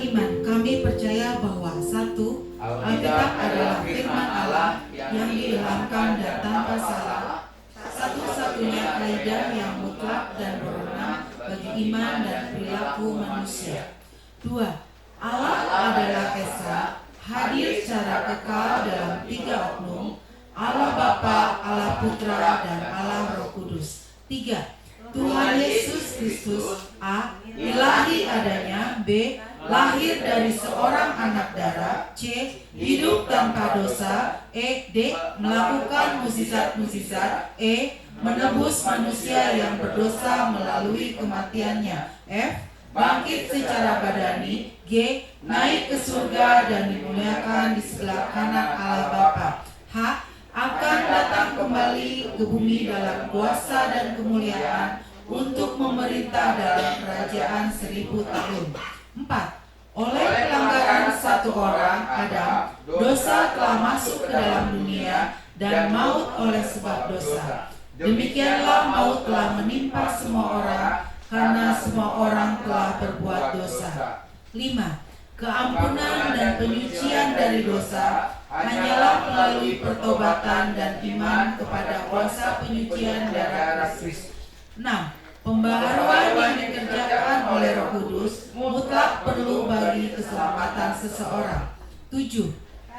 iman kami percaya bahwa satu, Alkitab adalah firman Allah yang diilhamkan dan tanpa salah, satu-satunya kaidah yang mutlak dan berwenang bagi iman dan perilaku manusia. Dua, Allah adalah Esa, hadir secara kekal dalam tiga oknum, Allah Bapa, Allah Putra, dan Allah Roh Kudus. Tiga, Tuhan Yesus Kristus, A, ilahi adanya, B, lahir dari seorang anak darah, C, hidup tanpa dosa, E, D, melakukan mukjizat-mukjizat, E, menebus manusia yang berdosa melalui kematiannya, F, bangkit secara badani, G, naik ke surga dan dimuliakan di sebelah kanan Allah Bapa, H, akan datang kembali ke bumi dalam kuasa dan kemuliaan untuk memerintah dalam kerajaan 1000 tahun. 4. Oleh pelanggaran satu orang, Adam, dosa telah masuk ke dalam dunia dan maut oleh sebab dosa. Demikianlah maut telah menimpa semua orang karena semua orang telah berbuat dosa. 5. Keampunan dan penyucian dari dosa hanyalah melalui pertobatan dan iman kepada kuasa penyucian darah Kristus. 6. Pembaharuan yang dikerjakan oleh Roh Kudus mutlak perlu bagi keselamatan seseorang. 7.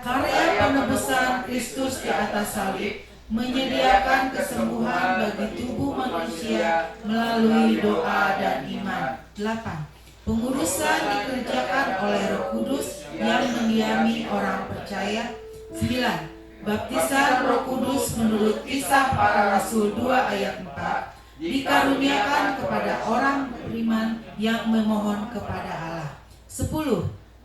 Karya penebusan Kristus di atas salib menyediakan kesembuhan bagi tubuh manusia melalui doa dan iman. 8. Pengurusan dikerjakan oleh Roh Kudus yang mendiami orang percaya. 9. Baptisan Roh Kudus menurut Kisah Para Rasul 2 ayat 4 dikaruniakan kepada orang beriman yang memohon kepada Allah. 10.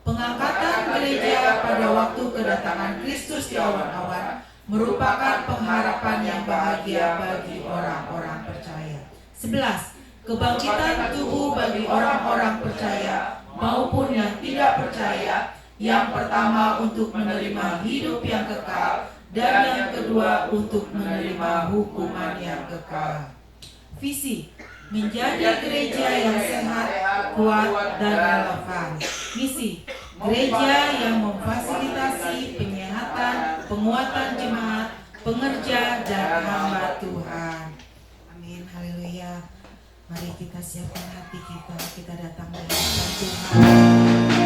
Pengangkatan gereja pada waktu kedatangan Kristus di awan-awan merupakan pengharapan yang bahagia bagi orang-orang percaya. 11. Kebangkitan tubuh bagi orang-orang percaya maupun yang tidak percaya, yang pertama untuk menerima hidup yang kekal dan yang kedua untuk menerima hukuman yang kekal. Visi: menjadi gereja yang sehat, kuat, dan relevan. Misi: gereja yang memfasilitasi penyehatan, penguatan jemaat, pengerja, dan hamba Tuhan. Amin, haleluya. Mari kita siapkan hati kita, kita datang menghadap Tuhan.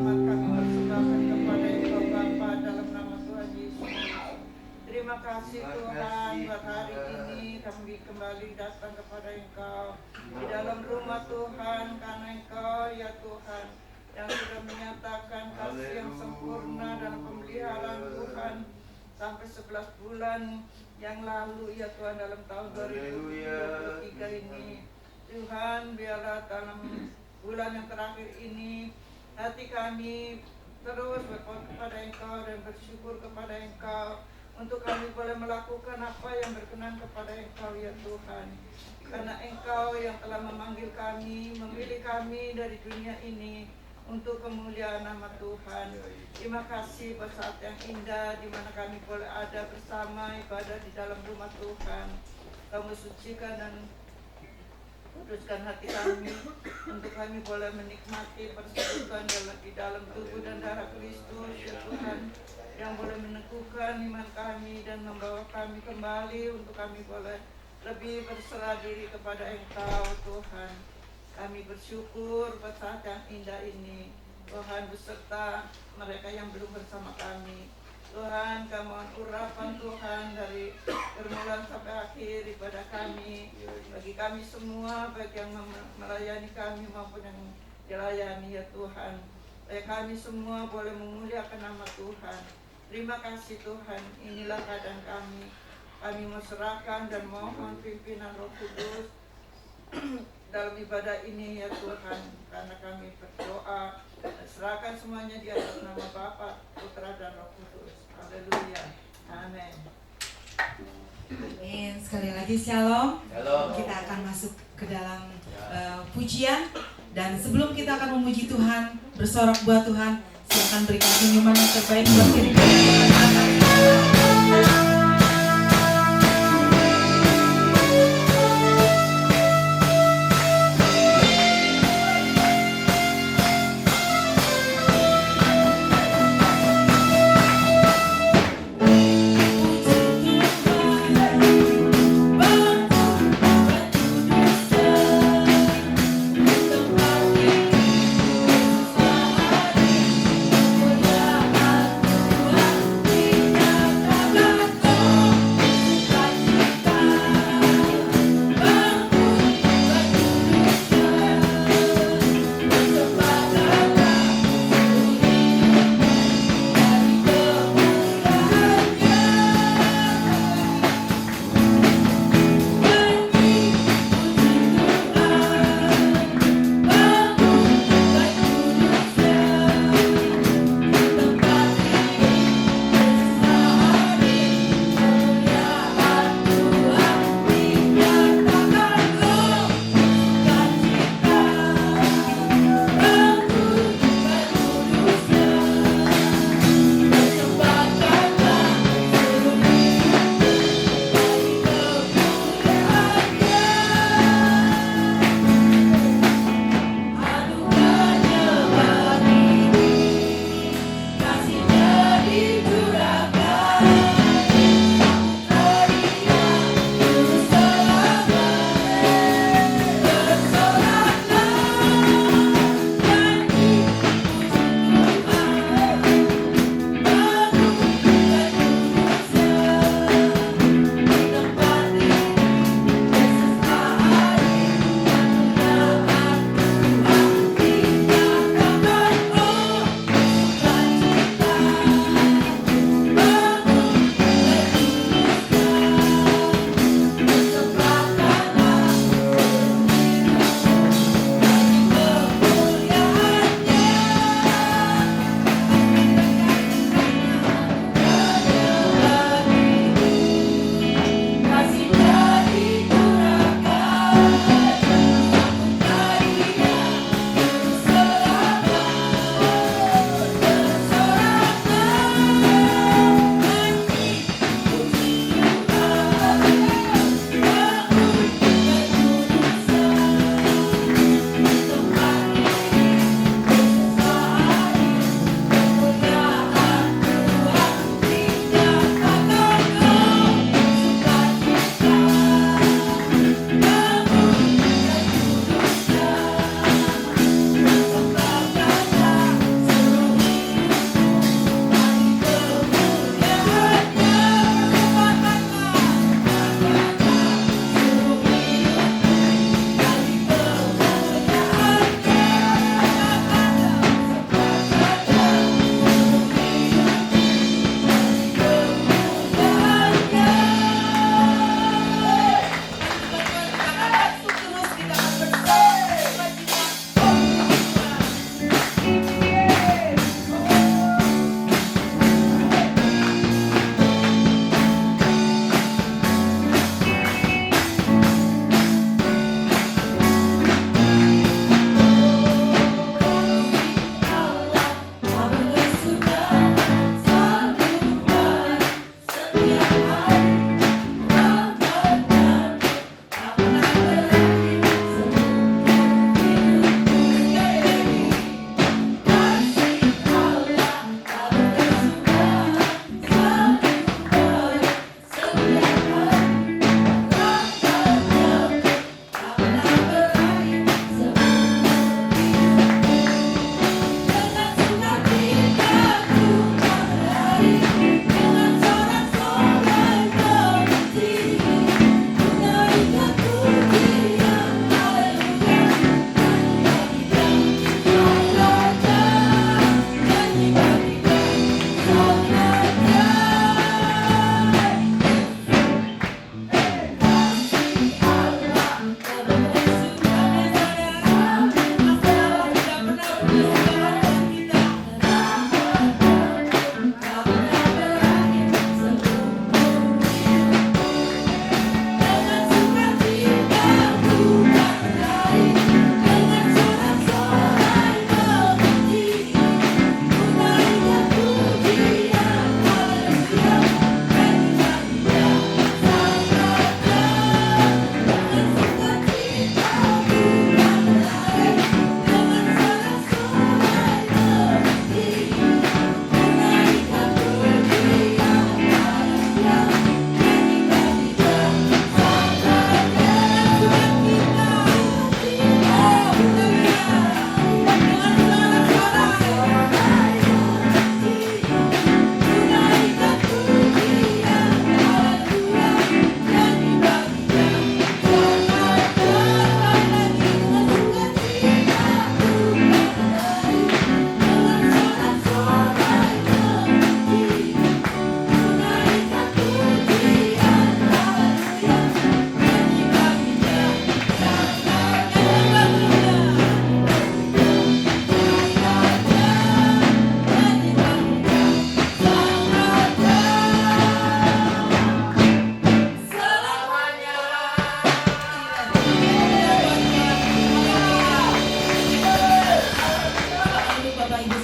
hormat kami persembahkan kepada Engkau Bapa dalam nama Tuhan Yesus. Terima kasih Tuhan buat hari ini kami kembali datang kepada Engkau di dalam rumah Tuhan, karena Engkau ya Tuhan yang sudah menyatakan kasih yang sempurna dan pemeliharaan Tuhan sampai 11 bulan yang lalu ya Tuhan, dalam tahun 2023 ini. Tuhan, biarlah dalam bulan yang terakhir ini hati kami terus berdoa kepada Engkau dan bersyukur kepada Engkau untuk kami boleh melakukan apa yang berkenan kepada Engkau ya Tuhan. Karena Engkau yang telah memanggil kami, memilih kami dari dunia ini untuk kemuliaan nama Tuhan. Terima kasih buat saat yang indah di mana kami boleh ada bersama ibadah di dalam rumah Tuhan. Kamu sucikan dan kuduskan hati kami untuk kami boleh menikmati persekutuan di dalam tubuh dan darah Kristus ya Tuhan, yang boleh meneguhkan iman kami dan membawa kami kembali untuk kami boleh lebih berserah diri kepada Engkau Tuhan. Kami bersyukur pada saat yang indah ini Tuhan, beserta mereka yang belum bersama kami. Tuhan, kami mohon urapan Tuhan dari permulaan sampai akhir ibadah kami, bagi kami semua, baik yang melayani kami maupun yang dilayani ya Tuhan. Supaya kami semua boleh memuliakan nama Tuhan. Terima kasih Tuhan, inilah keadaan kami. Kami mau serahkan dan mohon pimpinan Roh Kudus dalam ibadah ini ya Tuhan, karena kami berdoa dan serahkan semuanya di atas nama Bapa, Putra dan Roh Kudus. Haleluya. Amin. Amin. Sekali lagi shalom. Shalom. Kita akan masuk ke dalam pujian, dan sebelum kita akan memuji Tuhan, bersorak buat Tuhan, silakan berikan senyuman yang terbaik buat diri kita. Kita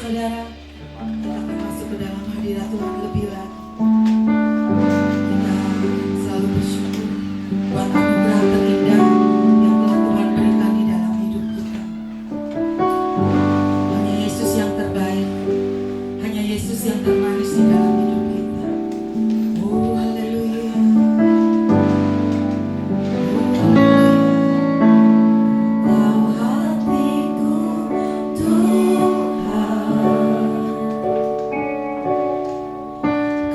saudara, kita akan masuk ke dalam hadirat Tuhan lebih lagi. Kita selalu bersyukur buat anugerah terindah yang telah Tuhan berikan di dalam hidup kita. Hanya Yesus yang terbaik, hanya Yesus yang termanis di dalam hidup kita. Oh haleluya. Kau hatiku Tuhan,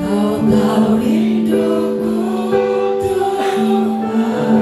Kau tahu rinduku Tuhan.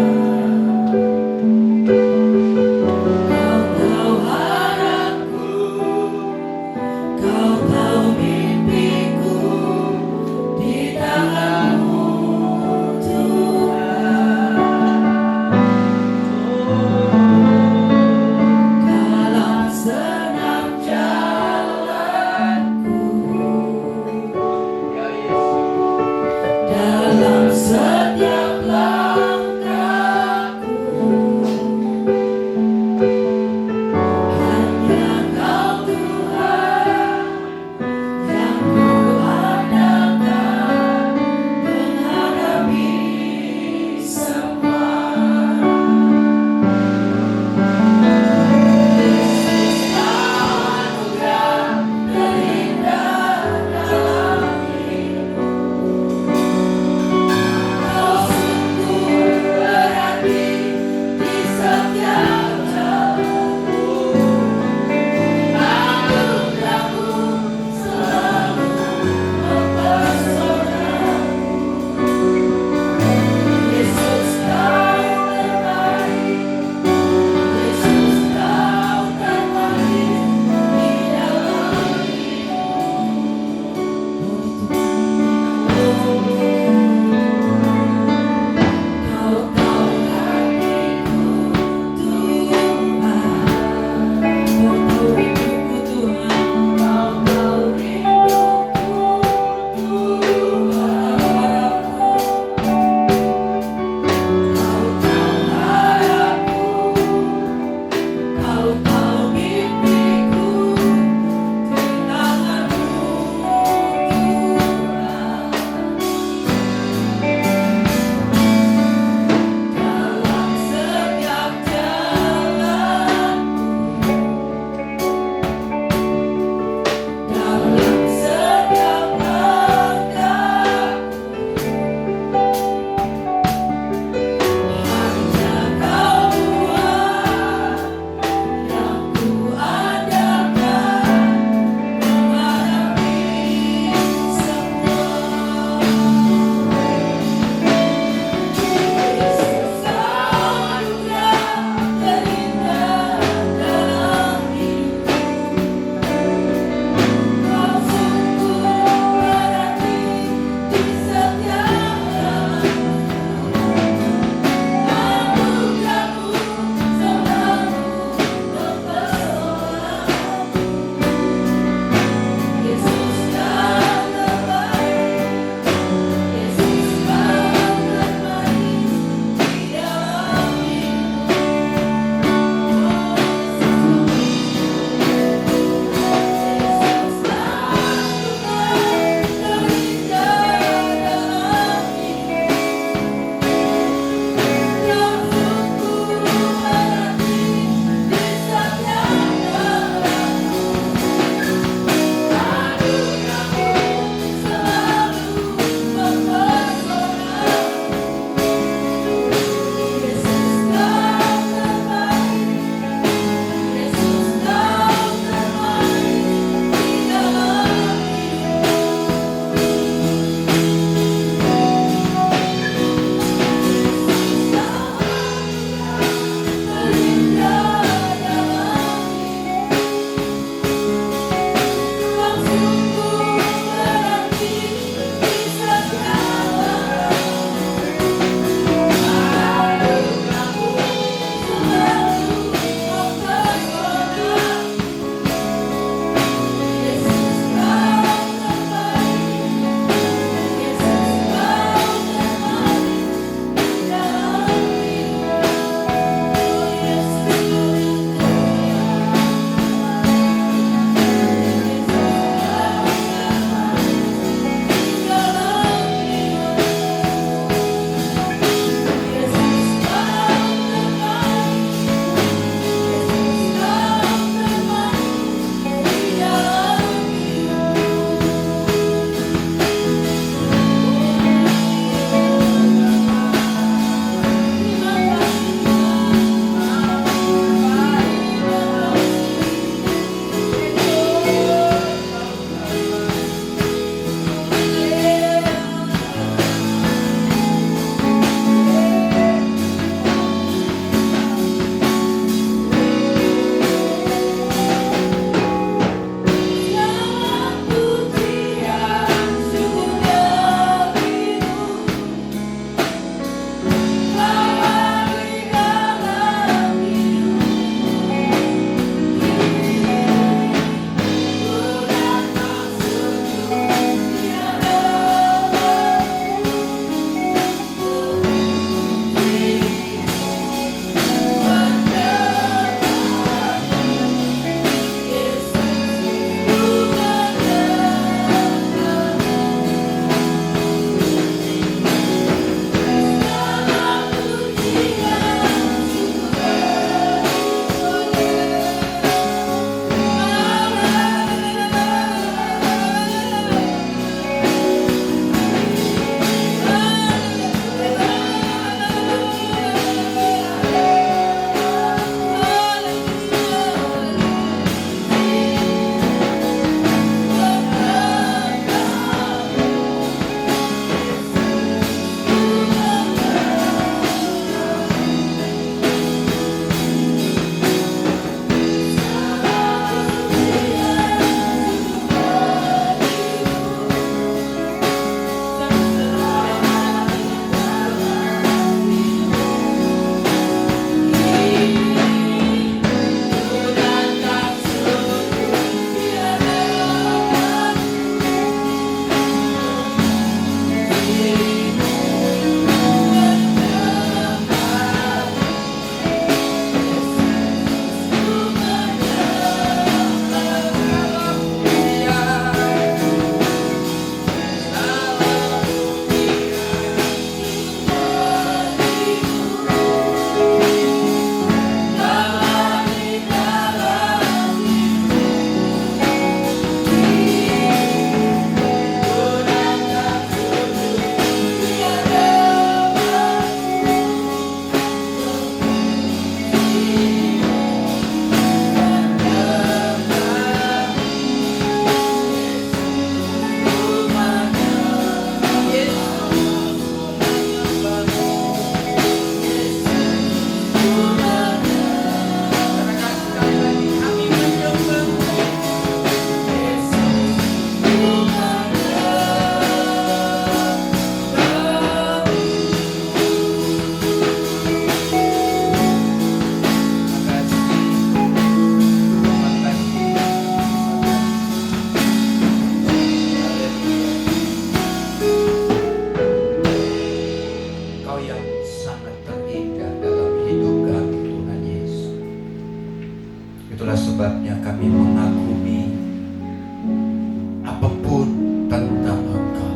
apapun tentang Engkau.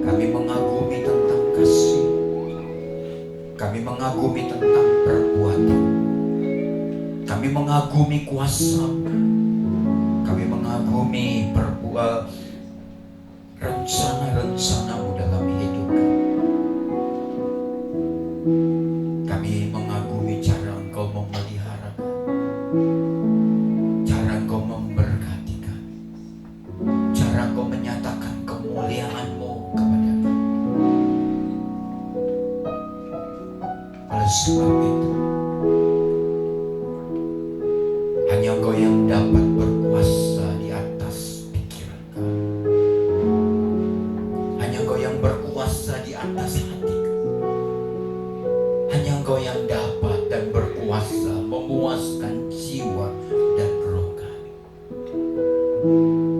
Kami mengagumi tentang kasih, kami mengagumi tentang perbuatan, kami mengagumi kuasa, kami mengagumi rencana-rencana-Mu dalam hidup kami. Kami mengagumi cara Engkau memelihara kami, cara Engkau memberkati kami, cara Engkau menyatakan kemuliaan-Mu kepada kami. Oleh sebab itu, hanya Engkau yang dapat berkuasa di atas pikiran kami. Hanya Engkau yang berkuasa di atas hati kami. Hanya Engkau yang dapat dan berkuasa memuaskan jiwa dan roh kami.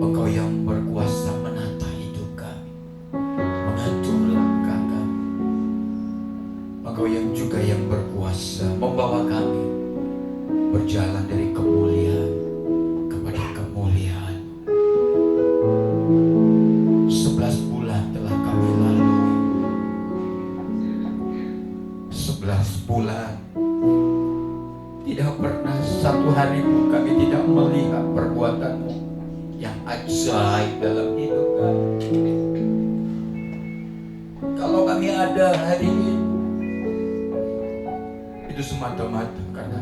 Engkau yang berkuasa menata hidup kami, mengatur langkah kami. Engkau yang juga yang berkuasa membawa kami berjalan dari kemuliaan kepada kemuliaan. 11 bulan telah kami lalui. 11 bulan tidak pernah satu hari pun kami tidak melihat perbuatan-Mu yang ajaib dalam hidup kami. Kalau kami ada hari ini, itu semata-mata karena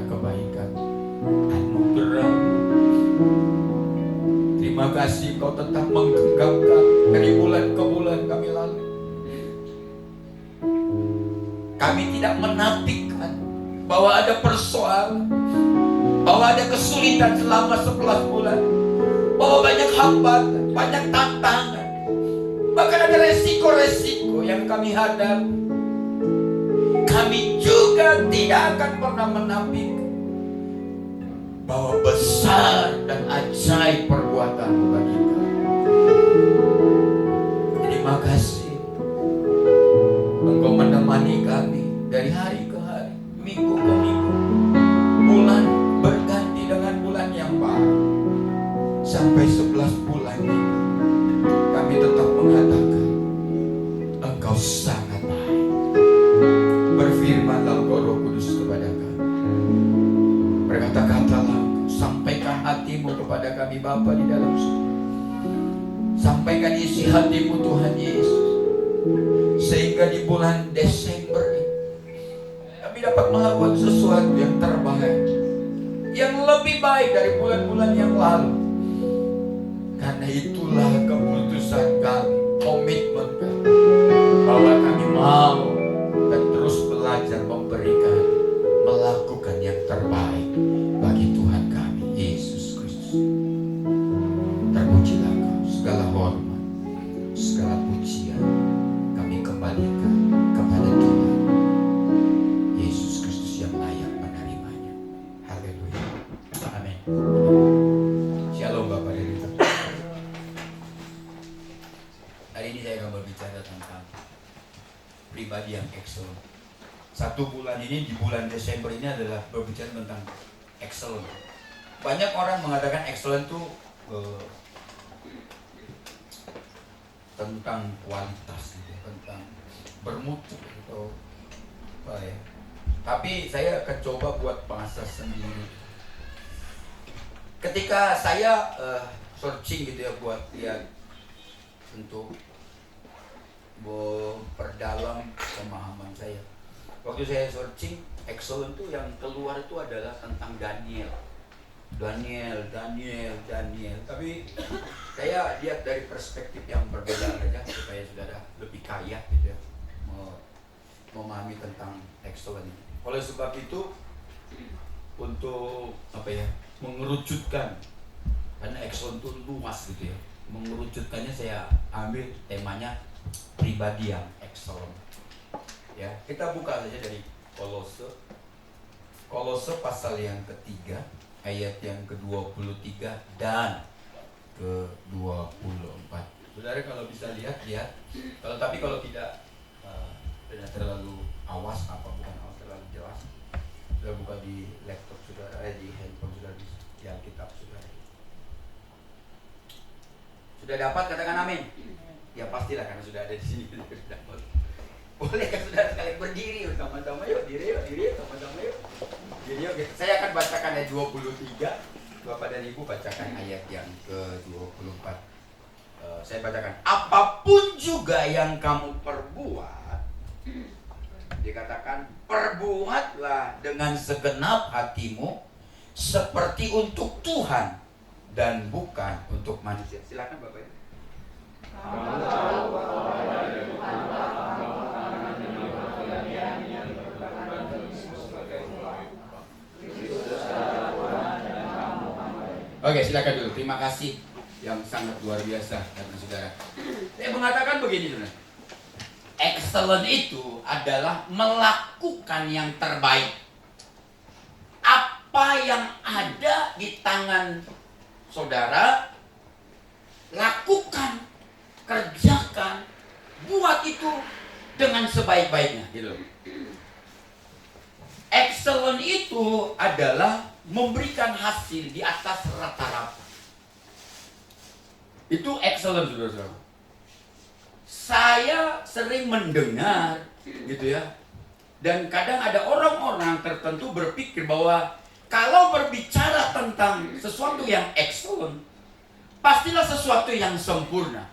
kebaikan anugerah. Terima kasih Kau tetap menggenggam kami dari bulan ke bulan kami lalui. Kami tidak menafikan bahwa ada persoalan, bahwa ada kesulitan selama 11 bulan, bahwa banyak hambatan, banyak tantangan, bahkan ada resiko-resiko yang kami hadapi. Kami juga tidak akan pernah menafikan bahwa besar dan ajaib perbuatan-Mu bagi kami. Terima kasih Engkau menemani kami dari hari ke hari, minggu ke minggu, bulan berganti dengan bulan yang baru. Sampai 11 bulan ini kami tetap mengatakan Engkau sangat baik. Berfirmanlah Engkau Roh Kudus kepada kami. Berkata-katalah, sampaikan hati-Mu kepada kami Bapa di dalam surga. Sampaikan isi hati-Mu Tuhan Yesus, sehingga di bulan Desember ini kami dapat melakukan sesuatu yang terbaik, yang lebih baik dari bulan-bulan yang lalu. Karena itulah keputusan kami, komitmen kami, bahwa kami mau dan terus belajar memberikan, melakukan yang terbaik bagi Tuhan kami Yesus Kristus. Terpujilah Kau, segala hormat, segala pujian kami kembalikan kepada Tuhan Yesus Kristus yang layak menerimanya. Haleluya. Amin. Shalom Bapak dan Ibu. Hari ini saya akan berbicara tentang pribadi yang excellent. 1 bulan ini, di bulan Desember ini adalah berbicara tentang excellent. Banyak orang mengatakan excellent itu tentang kualitas gitu, tentang bermutu atau apa ya. Tapi saya akan coba buat bahasa sendiri. Ketika saya searching gitu ya, buat lihat untuk memperdalam pemahaman saya. Waktu saya searching, excellent itu yang keluar itu adalah tentang Daniel. Tapi saya lihat dari perspektif yang berbeda aja supaya saudara lebih kaya gitu ya, memahami tentang excellent. Oleh sebab itu, untuk apa ya, mengerucutkan, karena excellent itu luas gitu ya, mengerucutkannya saya ambil temanya pribadi yang excellent. Ya, kita buka saja dari Kolose pasal yang ketiga, ayat yang ke-23 dan ke-24. Saudara kalau bisa lihat, kalau tidak terlalu awas, terlalu jelas, sudah buka di laptop saudara, di handphone saudara, di Alkitab saudara. Sudah dapat, katakan amin. Ya pastilah karena sudah ada di sini. Boleh kan saudara sekalian berdiri sama-sama yuk, diri yuk sama-sama yuk. Diri yuk. Saya akan bacakan ayat 23. Bapak dan Ibu bacakan ayat yang ke-24. Saya bacakan. Apapun juga yang kamu perbuat, dikatakan perbuatlah dengan segenap hatimu seperti untuk Tuhan dan bukan untuk manusia. Silakan Bapak. Oke, silakan dulu. Terima kasih yang sangat luar biasa dari saudara. Saya mengatakan begini, saudara. Excellent itu adalah melakukan yang terbaik. Apa yang ada di tangan saudara, lakukan, kerjakan, buat itu dengan sebaik-baiknya, gitu. Excellent itu adalah memberikan hasil di atas rata-rata. Itu excellent, saudara-saudara. Saya sering mendengar, gitu ya. Dan kadang ada orang-orang tertentu berpikir bahwa kalau berbicara tentang sesuatu yang excellent, pastilah sesuatu yang sempurna.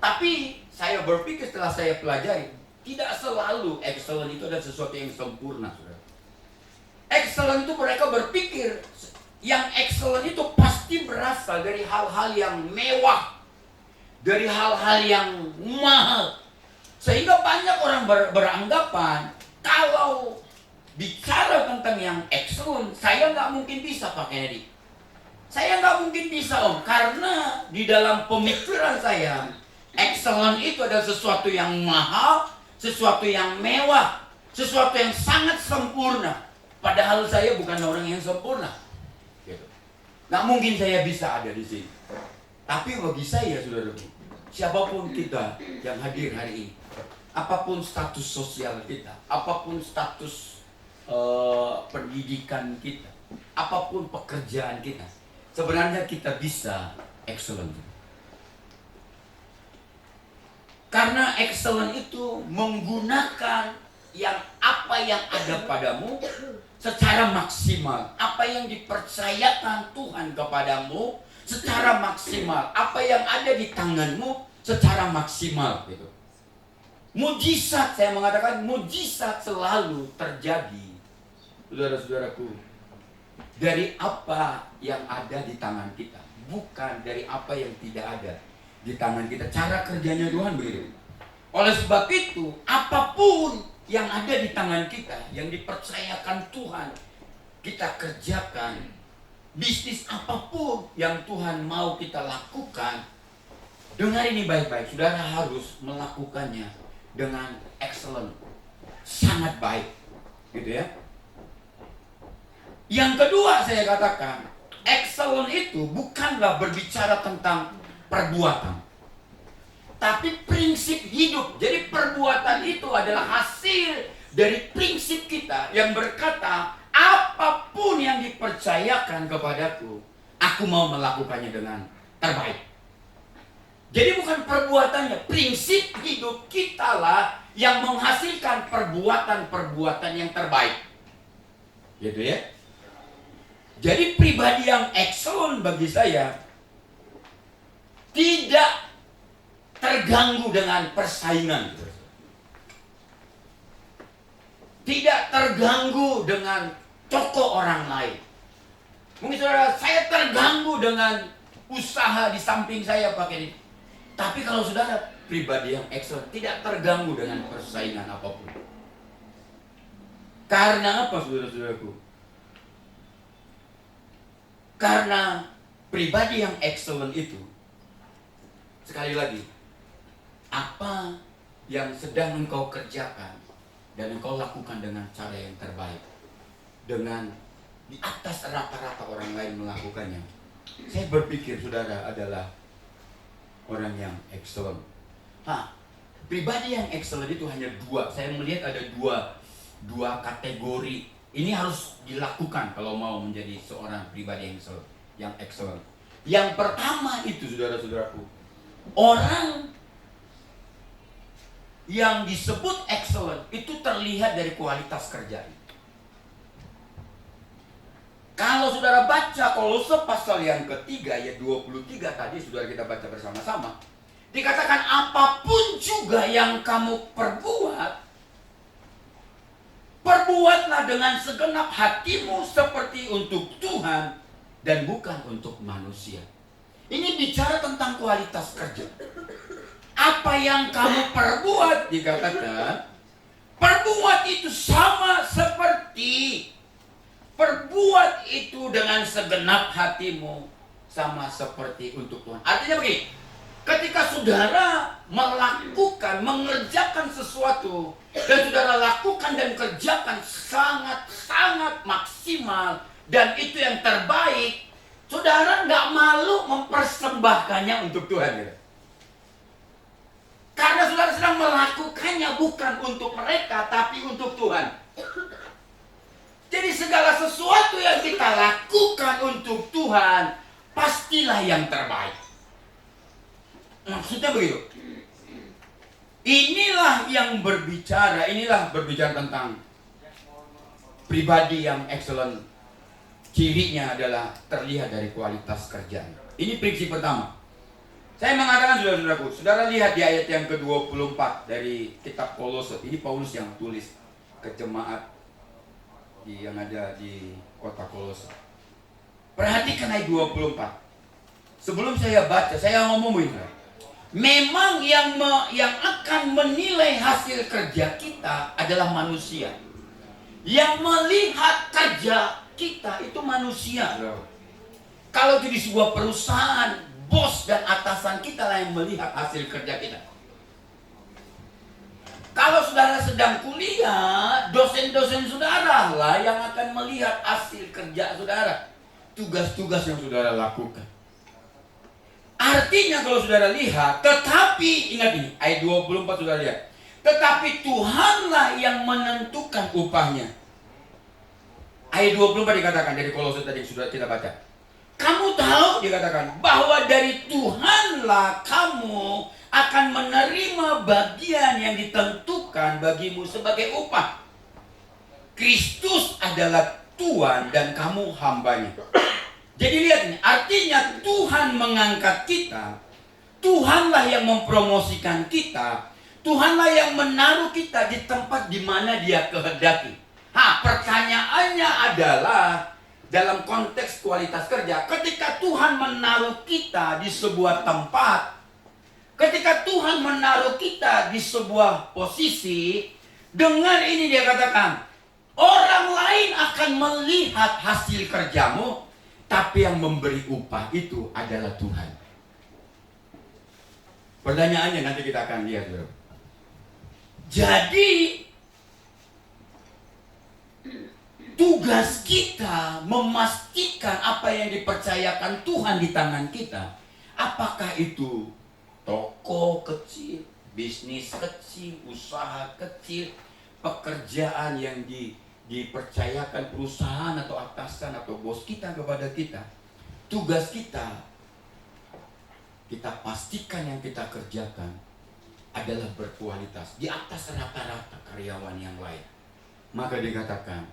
Tapi saya berpikir setelah saya pelajari, tidak selalu excellent itu adalah sesuatu yang sempurna, saudara. Excellent itu mereka berpikir yang excellent itu pasti berasal dari hal-hal yang mewah, dari hal-hal yang mahal. Sehingga banyak orang beranggapan kalau bicara tentang yang excellent, saya nggak mungkin bisa pakai ini. Saya nggak mungkin bisa Om, karena di dalam pemikiran saya excellent itu adalah sesuatu yang mahal, sesuatu yang mewah, sesuatu yang sangat sempurna. Padahal saya bukan orang yang sempurna, gitu. Nggak mungkin saya bisa ada di sini. Tapi bagi saya, saudaraku, siapapun kita yang hadir hari ini, apapun status sosial kita, apapun status pendidikan kita, apapun pekerjaan kita, sebenarnya kita bisa excellent. Karena excellent itu menggunakan apa yang ada padamu secara maksimal, apa yang dipercayakan Tuhan kepadamu secara maksimal, apa yang ada di tanganmu secara maksimal, gitu. Mujizat, saya mengatakan mujizat selalu terjadi, saudara-saudaraku, dari apa yang ada di tangan kita, bukan dari apa yang tidak ada di tangan kita. Cara kerjanya Tuhan begitu. Oleh sebab itu, apapun yang ada di tangan kita, yang dipercayakan Tuhan, kita kerjakan. Bisnis apapun yang Tuhan mau kita lakukan, dengar ini baik-baik, saudara harus melakukannya dengan excellent, sangat baik, gitu ya. Yang kedua saya katakan, excellent itu bukanlah berbicara tentang perbuatan, tapi prinsip hidup. Jadi perbuatan itu adalah hasil dari prinsip kita yang berkata, apapun yang dipercayakan kepadaku, aku mau melakukannya dengan terbaik. Jadi bukan perbuatannya, prinsip hidup kita lah yang menghasilkan perbuatan-perbuatan yang terbaik. Gitu ya. Jadi pribadi yang excellent bagi saya tidak terganggu dengan persaingan, tidak terganggu dengan toko orang lain. Mungkin saudara, saya terganggu dengan usaha di samping saya pakai ini. Tapi kalau saudara pribadi yang excellent, tidak terganggu dengan persaingan apapun. Karena apa, saudara-saudaraku? Karena pribadi yang excellent itu, sekali lagi, apa yang sedang engkau kerjakan dan engkau lakukan dengan cara yang terbaik, dengan di atas rata-rata orang lain melakukannya, saya berpikir saudara adalah orang yang excellent. Pribadi yang excellent itu hanya dua. Saya melihat ada dua kategori. Ini harus dilakukan kalau mau menjadi seorang pribadi yang excellent. Yang pertama itu, saudara-saudaraku, orang yang disebut excellent itu terlihat dari kualitas kerjanya. Kalau saudara baca Kolose pasal yang ketiga ayat 23 tadi saudara kita baca bersama-sama, dikatakan apapun juga yang kamu perbuatlah dengan segenap hatimu seperti untuk Tuhan dan bukan untuk manusia. Ini bicara tentang kualitas kerja. Apa yang kamu perbuat, dikatakan perbuat itu sama seperti, perbuat itu dengan segenap hatimu sama seperti untuk Tuhan. Artinya begini, ketika saudara mengerjakan sesuatu dan saudara lakukan dan kerjakan sangat-sangat maksimal dan itu yang terbaik, saudara nggak malu mempersembahkannya untuk Tuhan, gitu. Karena saudara sedang melakukannya bukan untuk mereka, tapi untuk Tuhan. Jadi segala sesuatu yang kita lakukan untuk Tuhan, pastilah yang terbaik. Maksudnya begitu. Inilah berbicara tentang pribadi yang excellent. Cirinya adalah terlihat dari kualitas kerjanya. Ini prinsip pertama. Saya mengatakan saudara-saudaraku, saudara lihat di ayat yang ke-24 dari kitab Kolose. Ini Paulus yang tulis ke jemaat yang ada di kota Kolose. Perhatikan ayat 24. Sebelum saya baca, saya ngomongin. Memang yang akan menilai hasil kerja kita adalah manusia. Yang melihat kerja kita itu manusia. Kalau itu di sebuah perusahaan, bos dan atasan kita lah yang melihat hasil kerja kita. Kalau saudara sedang kuliah, dosen-dosen saudara lah yang akan melihat hasil kerja saudara, tugas-tugas yang saudara lakukan. Artinya kalau saudara lihat, tetapi ingat ini, ayat 24 saudara lihat, tetapi Tuhanlah yang menentukan upahnya. Ayat 24 dikatakan dari Kolose tadi sudah kita baca. Kamu tahu, dikatakan, bahwa dari Tuhanlah kamu akan menerima bagian yang ditentukan bagimu sebagai upah. Kristus adalah Tuhan dan kamu hambanya. Jadi lihat ini, artinya Tuhan mengangkat kita, Tuhanlah yang mempromosikan kita, Tuhanlah yang menaruh kita di tempat di mana Dia kehendaki. Pertanyaannya adalah dalam konteks kualitas kerja, ketika Tuhan menaruh kita di sebuah tempat, ketika Tuhan menaruh kita di sebuah posisi, dengan ini Dia katakan, orang lain akan melihat hasil kerjamu, tapi yang memberi upah itu adalah Tuhan. Pertanyaannya nanti kita akan lihat, bro. Jadi tugas kita memastikan apa yang dipercayakan Tuhan di tangan kita. Apakah itu toko kecil, bisnis kecil, usaha kecil, pekerjaan yang dipercayakan perusahaan atau atasan atau bos kita kepada kita. Tugas kita pastikan yang kita kerjakan adalah berkualitas, di atas rata-rata karyawan yang lain. Maka dikatakan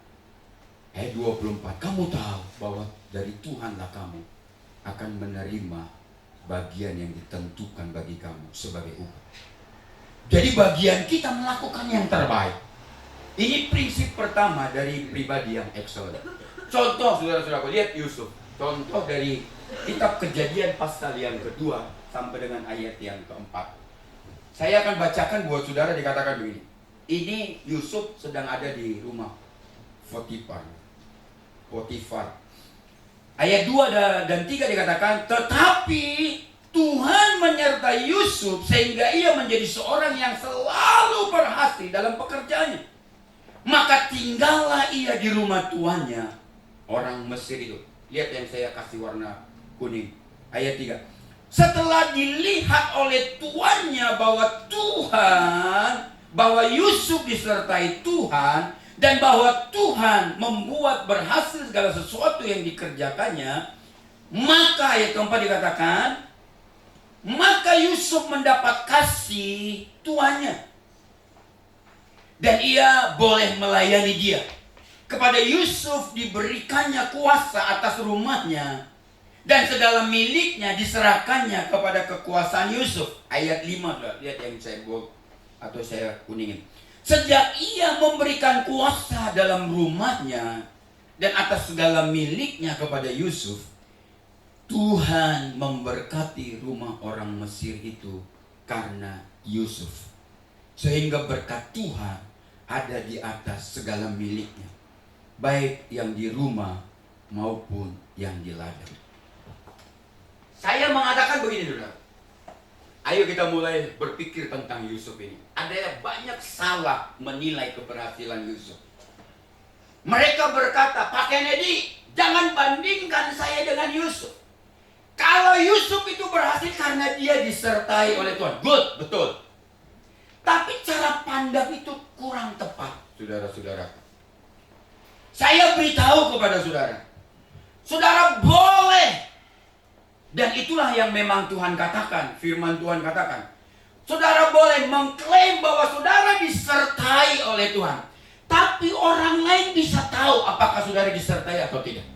ayat 24, kamu tahu bahwa dari Tuhanlah kamu akan menerima bagian yang ditentukan bagi kamu sebagai upah. Jadi bagian kita melakukan yang terbaik. Ini prinsip pertama dari pribadi yang excellent. Contoh saudara-saudara, lihat Yusuf. Contoh dari kitab Kejadian pasal yang kedua sampai dengan ayat yang keempat. Saya akan bacakan buat saudara, dikatakan begini. Ini Yusuf sedang ada di rumah Potifar. Ayat 2 dan 3 dikatakan, tetapi Tuhan menyertai Yusuf sehingga ia menjadi seorang yang selalu berhasil dalam pekerjaannya. Maka tinggallah ia di rumah tuannya, orang Mesir itu. Lihat yang saya kasih warna kuning. Ayat 3. Setelah dilihat oleh tuannya bahwa Yusuf disertai Tuhan, dan bahwa Tuhan membuat berhasil segala sesuatu yang dikerjakannya, Maka ayat keempat dikatakan, maka Yusuf mendapat kasih tuannya, dan ia boleh melayani dia. Kepada Yusuf diberikannya kuasa atas rumahnya, dan segala miliknya diserahkannya kepada kekuasaan Yusuf. Ayat 5, lihat yang saya bold atau saya kuningin. Sejak ia memberikan kuasa dalam rumahnya dan atas segala miliknya kepada Yusuf, Tuhan memberkati rumah orang Mesir itu karena Yusuf. Sehingga berkat Tuhan ada di atas segala miliknya, baik yang di rumah maupun yang di ladang. Saya mengatakan begini, saudara. Ayo kita mulai berpikir tentang Yusuf ini. Ada banyak salah menilai keberhasilan Yusuf. Mereka berkata, Pak Kennedy, jangan bandingkan saya dengan Yusuf. Kalau Yusuf itu berhasil karena dia disertai oleh Tuhan. Good, betul. Tapi cara pandang itu kurang tepat, saudara-saudara. Saya beritahu kepada saudara, saudara boleh. Dan itulah yang memang Tuhan katakan, firman Tuhan katakan. Saudara boleh mengklaim bahwa saudara disertai oleh Tuhan. Tapi orang lain bisa tahu apakah saudara disertai atau tidak.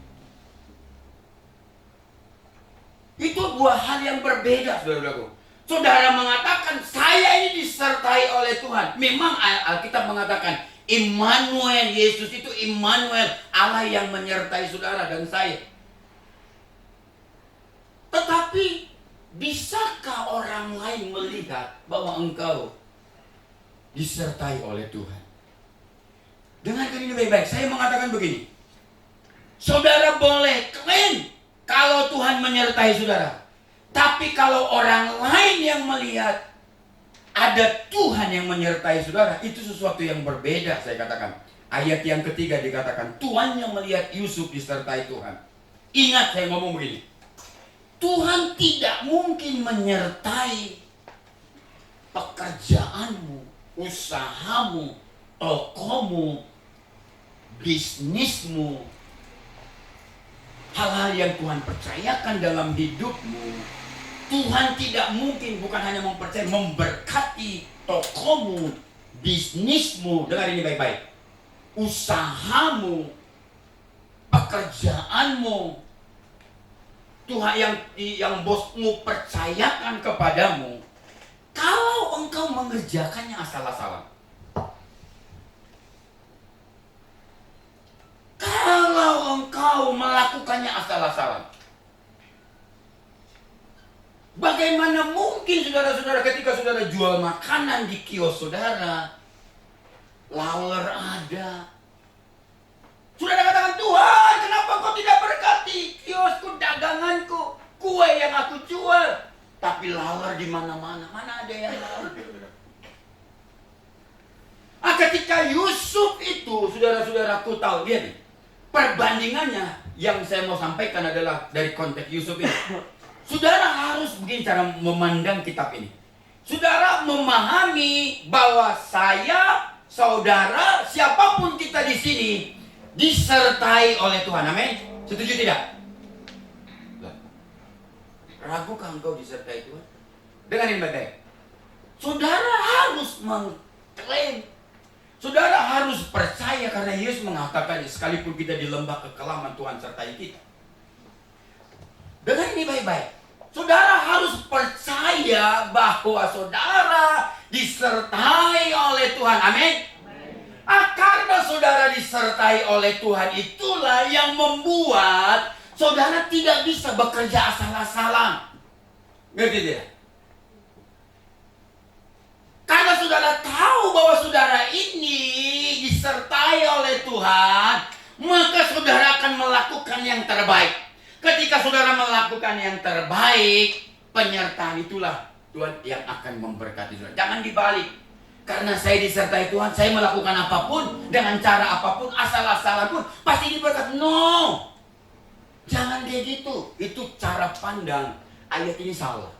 Itu dua hal yang berbeda, saudara-saudaraku. Saudara mengatakan, saya ini disertai oleh Tuhan. Memang Alkitab mengatakan, Immanuel, Yesus itu Immanuel, Allah yang menyertai saudara dan saya. Tetapi, bisakah orang lain melihat bahwa engkau disertai oleh Tuhan? Dengarkan ini baik-baik. Saya mengatakan begini. Saudara boleh klaim kalau Tuhan menyertai saudara. Tapi kalau orang lain yang melihat ada Tuhan yang menyertai saudara, itu sesuatu yang berbeda, saya katakan. Ayat yang ketiga dikatakan, Tuhan yang melihat Yusuf disertai Tuhan. Ingat saya ngomong begini. Tuhan tidak mungkin menyertai pekerjaanmu, usahamu, tokomu, bisnismu, hal-hal yang Tuhan percayakan dalam hidupmu. Tuhan tidak mungkin bukan hanya mempercayai, memberkati tokomu, bisnismu. Dengar ini baik-baik. Usahamu, pekerjaanmu, Tuhan yang bosmu percayakan kepadamu, kalau engkau mengerjakannya asal-asalan, kalau engkau melakukannya asal-asalan, bagaimana mungkin saudara-saudara ketika saudara jual makanan di kios saudara, laler ada, saudara katakan, Tuhan, kenapa kau tidak berkati kiosku, daganganku, kue yang aku jual? Tapi laler di mana-mana. Mana ada yang laler? Ketika Yusuf itu, saudara-saudaraku tahu, lihat nih, perbandingannya yang saya mau sampaikan adalah dari konteks Yusuf ini. Saudara harus begini cara memandang kitab ini. Saudara memahami bahwa saya, saudara, siapapun kita di sini, disertai oleh Tuhan. Amin. Setuju tidak? Ragukah engkau disertai Tuhan? Dengarin baik-baik. Saudara harus mengklaim. Saudara harus percaya karena Yesus mengatakan, sekalipun kita di lembah kekelaman, Tuhan sertai kita. Dengar ini baik-baik. Saudara harus percaya bahwa saudara disertai oleh Tuhan. Amin. Karena saudara disertai oleh Tuhan, itulah yang membuat saudara tidak bisa bekerja asal-asalan. Ngerti tidak? Karena saudara tahu bahwa saudara ini disertai oleh Tuhan, maka saudara akan melakukan yang terbaik. Ketika saudara melakukan yang terbaik, penyertaan itulah Tuhan yang akan memberkati saudara. Jangan dibalik. Karena saya disertai Tuhan, saya melakukan apapun, dengan cara apapun, asal-asalan pun, pasti diberkati. No! Jangan kayak gitu. Itu cara pandang. Ayat ini salah.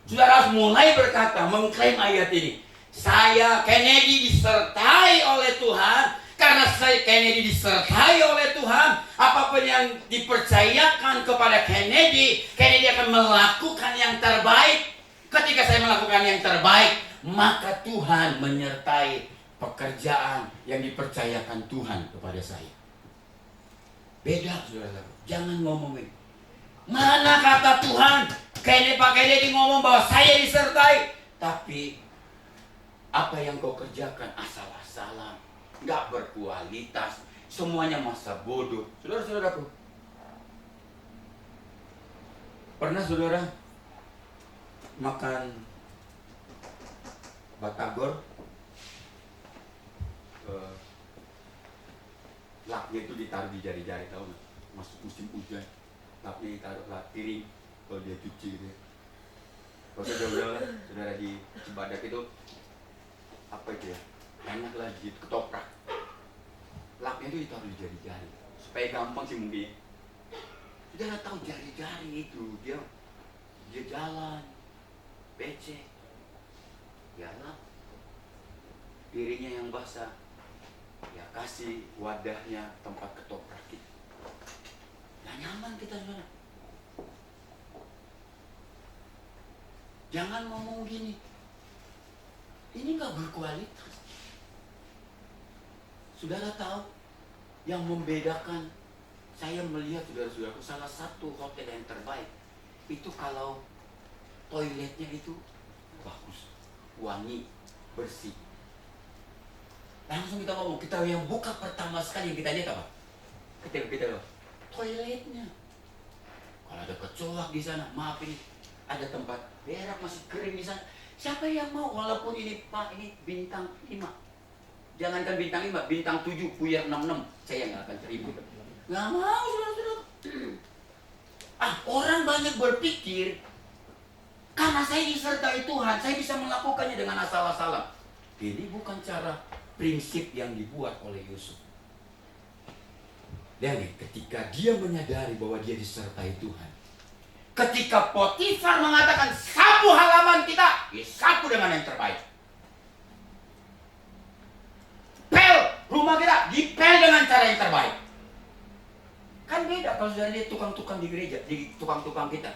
Saudara harus mulai berkata, mengklaim ayat ini. Saya, Kennedy, disertai oleh Tuhan, Karena saya Kennedy disertai oleh Tuhan, apapun yang dipercayakan kepada Kennedy, Kennedy akan melakukan yang terbaik. Ketika saya melakukan yang terbaik, maka Tuhan menyertai pekerjaan yang dipercayakan Tuhan kepada saya. Beda, saudara. Jangan ngomongin mana kata Tuhan. Pak Kennedy ngomong bahwa saya disertai, tapi apa yang kau kerjakan asal-asalan, nggak berkualitas, semuanya masa bodoh. Saudara-saudaraku, pernah saudara makan batagor? Laknya itu ditaruh di jari-jari, tahu nggak? Masuk musim hujan, laknya ditaruh lak piring kalau dia cuci gitu. Kalau saudara di Cibadak itu apa itu ya? Enak lah gitu, ketoprak. Laknya itu ditaruh di jari-jari supaya gampang sih mungkin. Saudara tahu jari-jari itu dia jalan, becek, jalan. Piringnya yang basah, ya kasih wadahnya tempat ketoprak kita. Nah, nyaman kita saudara. Jangan ngomong gini, ini nggak berkualitas. Saudara tahu yang membedakan saya melihat saudara-saudaraku, salah satu hotel yang terbaik itu kalau toiletnya itu bagus, wangi, bersih. Langsung kita ngomong, kita yang buka pertama sekali yang kita lihat apa? Kita lihat toiletnya. Kalau ada kecoak di sana, maaf ini ada tempat berak masih kering di sana. Siapa yang mau walaupun ini Pak ini bintang 5. Jangankan bintang 5, bintang 7, puyer 66, saya nggak akan terima. Nggak mau, saudara-saudara. Orang banyak berpikir karena saya disertai Tuhan, saya bisa melakukannya dengan asal-asalan. Ini bukan cara prinsip yang dibuat oleh Yusuf. Lihat nih, ketika dia menyadari bahwa dia disertai Tuhan, ketika Potifar mengatakan sapu halaman kita, ya sapu dengan yang terbaik. Pel rumah kita, dipel dengan cara yang terbaik. Kan beda kalau sudah lihat tukang-tukang di gereja, di tukang-tukang kita.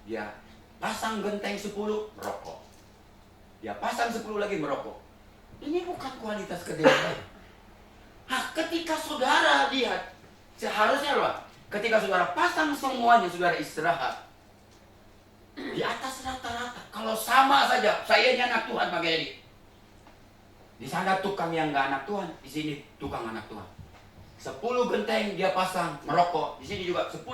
Dia pasang genteng 10, merokok. Dia pasang 10 lagi merokok. Ini bukan kualitas kerja yang baik. Ketika saudara lihat, seharusnya loh, ketika saudara pasang semuanya, saudara istirahat di atas rata-rata. Kalau sama saja, saya ini anak Tuhan pakai ini. Di sana tukang yang nggak anak Tuhan, di sini tukang anak Tuhan. 10 genteng dia pasang merokok, di sini juga 10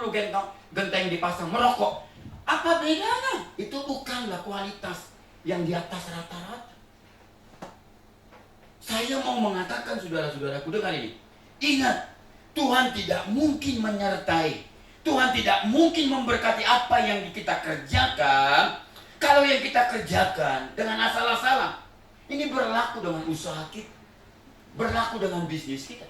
genteng dipasang merokok. Apa bedanya? Itu bukanlah kualitas yang di atas rata-rata. Saya mau mengatakan saudara-saudaraku dengar ini. Ingat, Tuhan tidak mungkin menyertai. Tuhan tidak mungkin memberkati apa yang kita kerjakan kalau yang kita kerjakan dengan asal-asalan. Ini berlaku dengan usaha kita, berlaku dengan bisnis kita.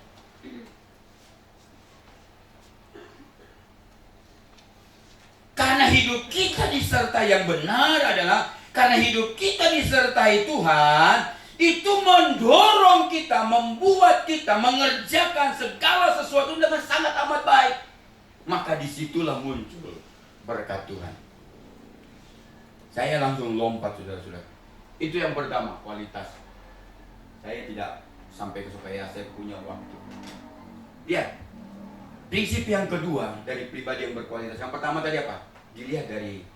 Karena hidup kita disertai yang benar adalah karena hidup kita disertai Tuhan, itu mendorong kita, membuat kita mengerjakan segala sesuatu dengan sangat amat baik. Maka disitulah muncul berkat Tuhan. Saya langsung lompat saudara-saudara. Itu yang pertama, kualitas. Saya tidak sampai supaya saya punya waktu. Lihat, prinsip yang kedua dari pribadi yang berkualitas. Yang pertama tadi apa? Dilihat dari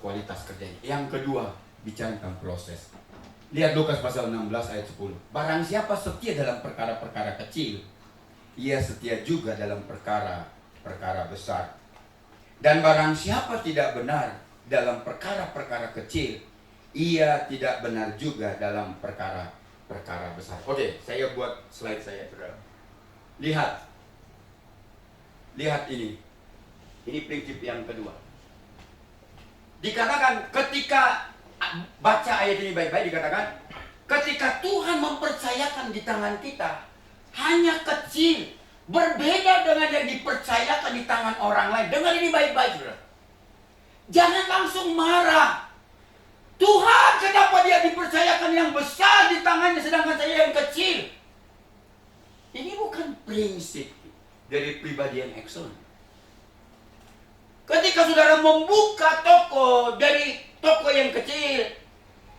kualitas kerjanya. Yang kedua, bicara tentang proses. Lihat Lukas pasal 16 ayat 10. Barang siapa setia dalam perkara-perkara kecil, ia setia juga dalam perkara-perkara besar. Dan barang siapa tidak benar dalam perkara-perkara kecil, ia tidak benar juga dalam perkara-perkara besar. Oke, saya buat slide saya, saudara. Lihat ini. Ini prinsip yang kedua. Dikatakan ketika baca ayat ini baik-baik, dikatakan ketika Tuhan mempercayakan di tangan kita hanya kecil, berbeda dengan yang dipercayakan di tangan orang lain. Dengar ini baik-baik, saudara. Jangan langsung marah. Tuhan, kenapa dia dipercayakan yang besar di tangannya sedangkan saya yang kecil? Ini bukan prinsip dari pribadi yang excellent. Ketika saudara membuka toko dari toko yang kecil,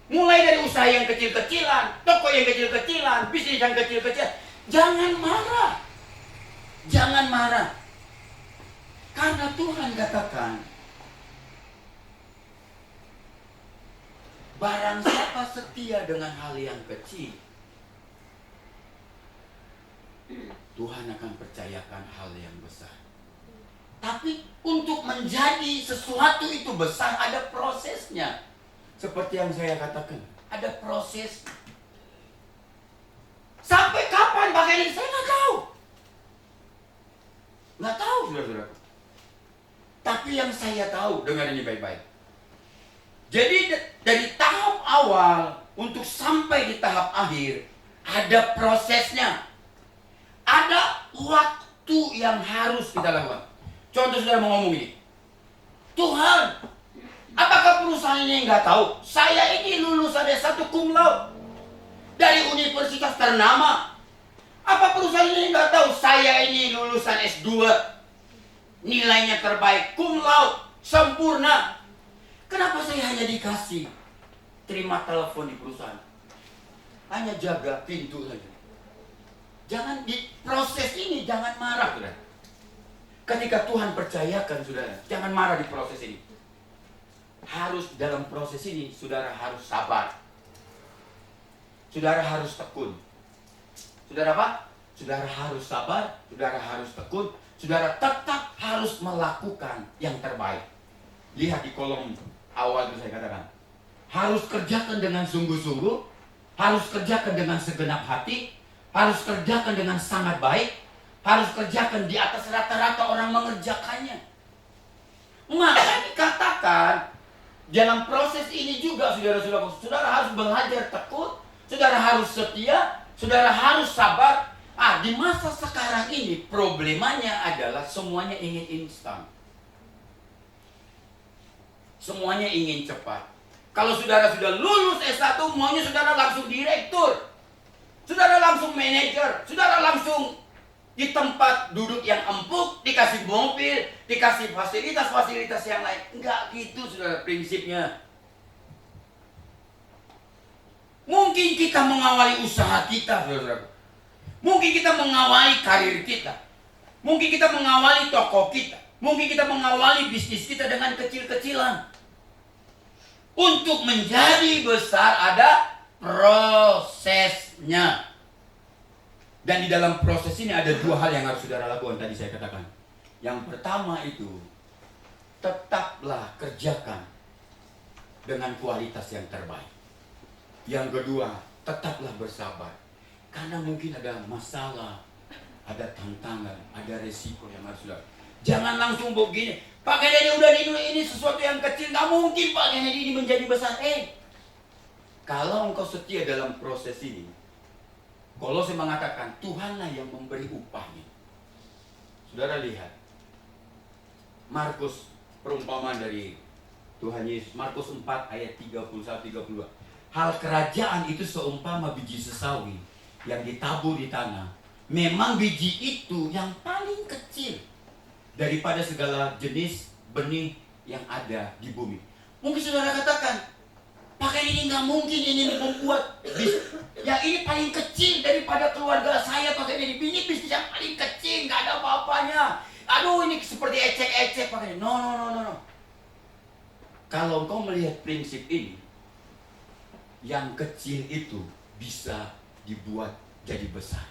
mulai dari usaha yang kecil-kecilan, toko yang kecil-kecilan, bisnis yang kecil-kecilan, jangan marah. Jangan marah. Karena Tuhan katakan, barang siapa setia dengan hal yang kecil, Tuhan akan percayakan hal yang besar. Tapi untuk menjadi sesuatu itu besar ada prosesnya. Seperti yang saya katakan, ada proses. Sampai kapan pakai ini? Saya nggak tahu. Nggak tahu, saudara-saudara. Tapi yang saya tahu, dengar ini baik-baik. Jadi dari tahap awal untuk sampai di tahap akhir, ada prosesnya. Ada waktu yang harus kita lakukan. Contoh saudara mau ngomong ini. Tuhan, apakah perusahaan ini nggak tahu? Saya ini lulusan S1 cum laude dari universitas ternama. Apa perusahaan ini nggak tahu? Saya ini lulusan S2, nilainya terbaik, cum laude, sempurna. Kenapa saya hanya dikasih terima telepon di perusahaan? Hanya jaga pintu saja. Jangan di proses ini, jangan marah, saudara. Ketika Tuhan percayakan, saudara, jangan marah di proses ini. Harus dalam proses ini, saudara harus sabar. Saudara harus tekun. Saudara apa? Saudara harus sabar, saudara harus tekun, saudara tetap harus melakukan yang terbaik. Lihat di kolom awal itu saya katakan. Harus kerjakan dengan sungguh-sungguh, harus kerjakan dengan segenap hati, harus kerjakan dengan sangat baik, harus kerjakan di atas rata-rata orang mengerjakannya. Maka dikatakan dalam proses ini juga saudara harus belajar tekun, saudara harus setia, saudara harus sabar. Di masa sekarang ini problemanya adalah semuanya ingin instan. Semuanya ingin cepat. Kalau saudara sudah lulus S1, maunya saudara langsung direktur, saudara langsung manajer, saudara langsung di tempat duduk yang empuk, dikasih mobil, dikasih fasilitas-fasilitas yang lain. Enggak gitu, saudara, prinsipnya. Mungkin kita mengawali usaha kita, saudara. Mungkin kita mengawali karir kita. Mungkin kita mengawali toko kita. Mungkin kita mengawali bisnis kita dengan kecil-kecilan. Untuk menjadi besar ada prosesnya. Dan di dalam proses ini ada dua hal yang harus saudara lakukan, tadi saya katakan. Yang pertama itu, tetaplah kerjakan dengan kualitas yang terbaik. Yang kedua, tetaplah bersabar. Karena mungkin ada masalah, ada tantangan, ada resiko yang harus saudara. Jangan langsung begini, Pak Kennedy udah ini sesuatu yang kecil, nggak mungkin Pak Kennedy ini menjadi besar. Kalau engkau setia dalam proses ini, Kolose mengatakan Tuhanlah yang memberi upahnya. Saudara lihat Markus, perumpamaan dari Tuhan Yesus, Markus 4 ayat 31-32. Hal kerajaan itu seumpama biji sesawi yang ditabur di tanah. Memang biji itu yang paling kecil daripada segala jenis benih yang ada di bumi. Mungkin saudara katakan, pakai ini nggak mungkin ini membuat yang ini paling kecil daripada keluarga saya. Pakai ini bisnis yang paling kecil, nggak ada apa-apanya. Aduh, ini seperti ecek-ecek pakai ini. No. Kalau engkau melihat prinsip ini, yang kecil itu bisa dibuat jadi besar.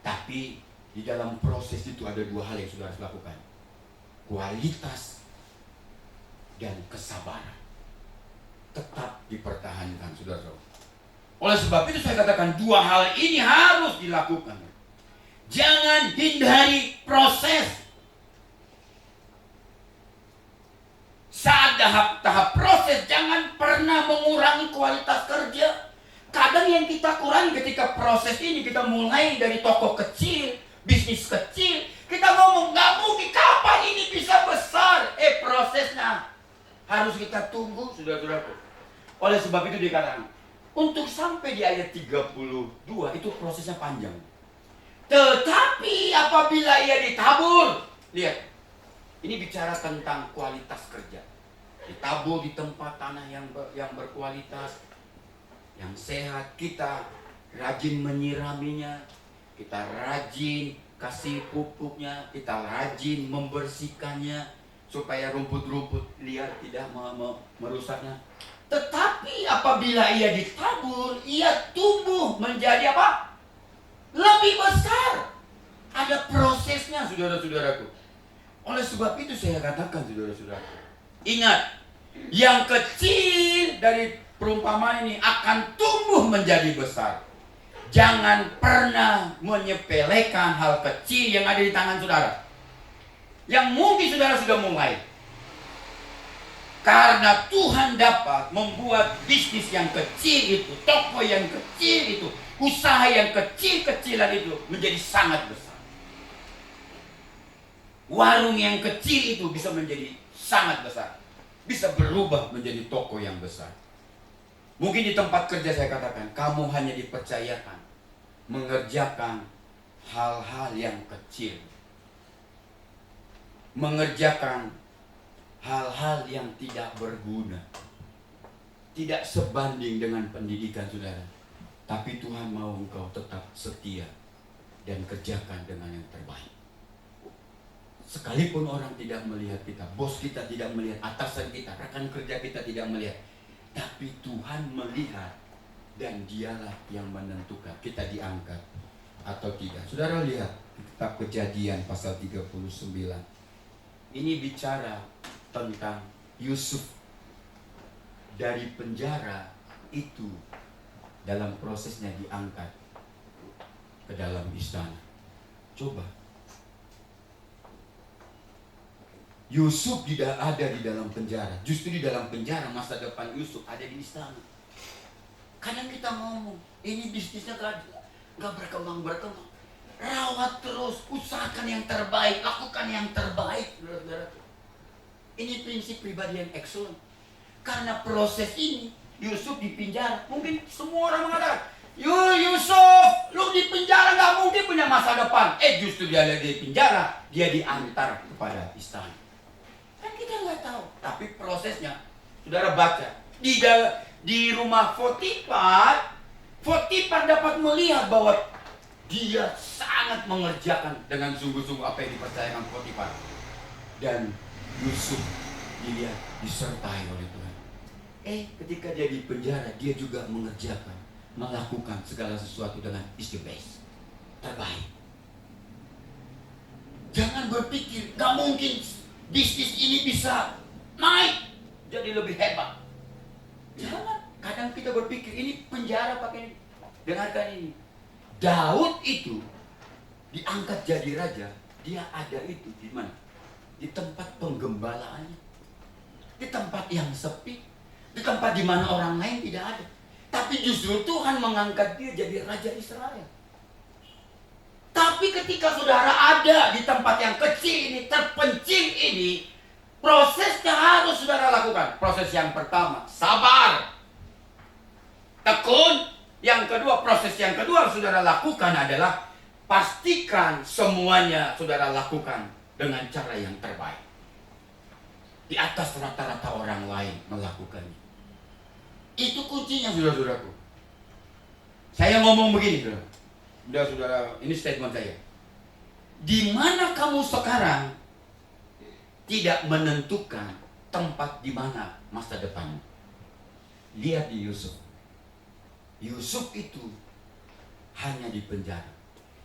Tapi di dalam proses itu ada dua hal yang saudara harus lakukan. Kualitas dan kesabaran. Tetap dipertahankan, saudara. Oleh sebab itu saya katakan dua hal ini harus dilakukan. Jangan hindari proses. Saat tahap proses, jangan pernah mengurangi kualitas kerja. Kadang yang kita kurangi ketika proses ini, kita mulai dari toko kecil, bisnis kecil, kita ngomong, nggak mungkin kapan ini bisa besar. Prosesnya harus kita tunggu, saudara-saudaraku. Oleh sebab itu dikatakan, untuk sampai di ayat 32 itu prosesnya panjang. Tetapi apabila ia ditabur, lihat, ini bicara tentang kualitas kerja. Ditabur di tempat tanah yang berkualitas, yang sehat, kita rajin menyiraminya, kita rajin kasih pupuknya, kita rajin membersihkannya supaya rumput-rumput liar tidak merusaknya. Tetapi apabila ia ditabur, ia tumbuh menjadi apa? Lebih besar. Ada prosesnya, saudara-saudaraku. Oleh sebab itu saya katakan, saudara-saudaraku, ingat, yang kecil dari perumpamaan ini akan tumbuh menjadi besar. Jangan pernah menyepelekan hal kecil yang ada di tangan saudara, yang mungkin saudara sudah mulai. Karena Tuhan dapat membuat bisnis yang kecil itu, toko yang kecil itu, usaha yang kecil-kecilan itu menjadi sangat besar. Warung yang kecil itu bisa menjadi sangat besar, bisa berubah menjadi toko yang besar. Mungkin di tempat kerja saya katakan, kamu hanya dipercayakan mengerjakan hal-hal yang kecil, mengerjakan hal-hal yang tidak berguna, tidak sebanding dengan pendidikan saudara. Tapi Tuhan mau engkau tetap setia dan kerjakan dengan yang terbaik. Sekalipun orang tidak melihat kita, bos kita tidak melihat, atasan kita, rekan kerja kita tidak melihat, tapi Tuhan melihat, dan dialah yang menentukan kita diangkat atau tidak. Saudara lihat kitab Kejadian pasal 39. Ini bicara tentang Yusuf dari penjara itu dalam prosesnya diangkat ke dalam istana. Coba, Yusuf tidak ada di dalam penjara, justru di dalam penjara masa depan Yusuf ada di istana. Kadang kita ngomong, ini bisnisnya gak berkembang. Rawat terus, usahakan yang terbaik, lakukan yang terbaik. Ini prinsip pribadi yang excellent. Karena proses ini, Yusuf di penjara. Mungkin semua orang mengatakan, Yusuf, lu di penjara gak mungkin punya masa depan. Justru dia ada di penjara, dia diantar kepada istana. Kan kita gak tahu. Tapi prosesnya, saudara baca, di rumah Potifar dapat melihat bahwa dia sangat mengerjakan dengan sungguh-sungguh apa yang dipercayakan Potifar. Dan Yusuf dilihat disertai oleh Tuhan. Ketika dia di penjara, dia juga mengerjakan, melakukan segala sesuatu dengan istimewa, terbaik. Jangan berpikir, gak mungkin bisnis ini bisa naik jadi lebih hebat. Jangan. Kadang kita berpikir ini penjara pakai ini. Dengarkan ini. Daud itu diangkat jadi raja. Dia ada itu di mana? Di tempat penggembalaannya. Di tempat yang sepi. Di tempat di mana orang lain tidak ada. Tapi justru Tuhan mengangkat dia jadi raja Israel. Tapi ketika saudara ada di tempat yang kecil ini, terpencil ini, prosesnya harus saudara lakukan. Proses yang pertama, sabar, tekun. Yang kedua, proses yang kedua harus saudara lakukan adalah pastikan semuanya saudara lakukan dengan cara yang terbaik, di atas rata-rata orang lain melakukannya. Itu kuncinya, saudara-saudaraku. Saya ngomong begini, saudara, ini statement saya. Di mana kamu sekarang tidak menentukan tempat di mana masa depanmu. Lihat di Yusuf. Yusuf itu hanya di penjara,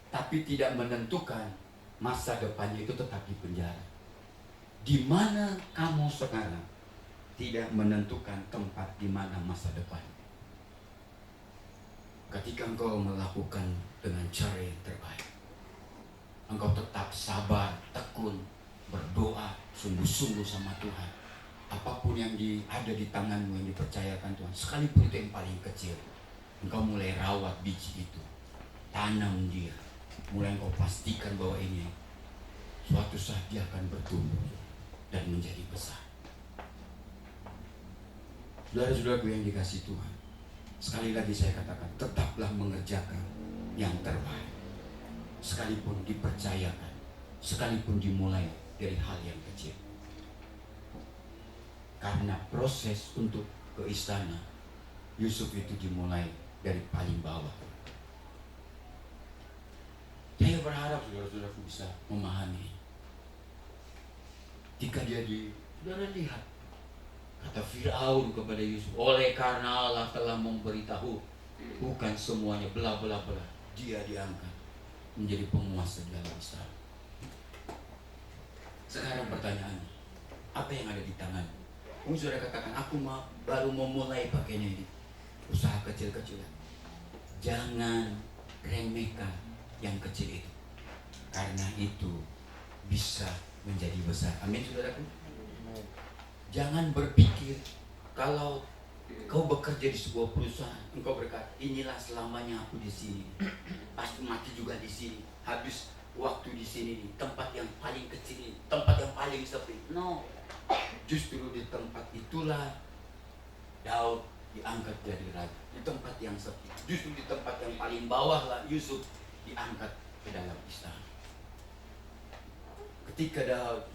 tapi tidak menentukan masa depannya itu tetap di penjara. Di mana kamu sekarang tidak menentukan tempat di mana masa depan. Ketika engkau melakukan dengan cara yang terbaik, engkau tetap sabar, tekun, berdoa sungguh-sungguh sama Tuhan. Apapun yang ada di tanganmu yang dipercayakan Tuhan, sekalipun itu yang paling kecil, engkau mulai rawat biji itu, tanam dia, mulai engkau pastikan bahwa ini suatu saat dia akan bertumbuh dan menjadi besar. Saudara-saudaraku yang dikasih Tuhan, sekali lagi saya katakan, tetaplah mengerjakan yang terbaik. Sekalipun dipercayakan, sekalipun dimulai dari hal yang kecil. Karena proses untuk ke istana, Yusuf itu dimulai dari paling bawah. Saya berharap saudara-saudaraku bisa memahami. Jika saudara lihat, kata Firaun kepada Yusuf, oleh karena Allah telah memberitahu, bukan semuanya bla bla bla, dia diangkat menjadi penguasa dalam istana. Sekarang pertanyaannya, apa yang ada di tangan? Mungkin saudara katakan, aku baru memulai pakainya ini, usaha kecil-kecilan. Jangan remehkan yang kecil itu, karena itu bisa menjadi besar. Amin saudaraku. Jangan berpikir kalau kau bekerja di sebuah perusahaan, engkau berkata, inilah selamanya aku di sini, pasti mati juga di sini, habis waktu di sini, di tempat yang paling kecil, tempat yang paling sepi. No, justru di tempat itulah Daud diangkat jadi raja, di tempat yang sepi. Justru di tempat yang paling bawah lah Yusuf diangkat ke dalam istana. Ketika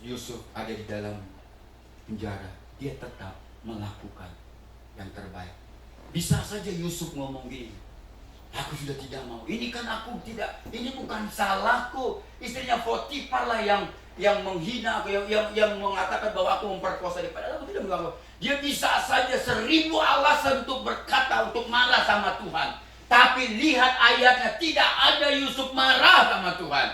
Yusuf ada di dalam penjara, dia tetap melakukan yang terbaik. Bisa saja Yusuf ngomong gini, aku sudah tidak mau, ini kan aku tidak, ini bukan salahku. Istrinya Potifar lah yang menghina aku, yang mengatakan bahwa aku memperkosa dia. Padahal aku tidak melakukan. Dia bisa saja 1000 alasan untuk berkata, untuk marah sama Tuhan. Tapi lihat ayatnya, tidak ada Yusuf marah sama Tuhan.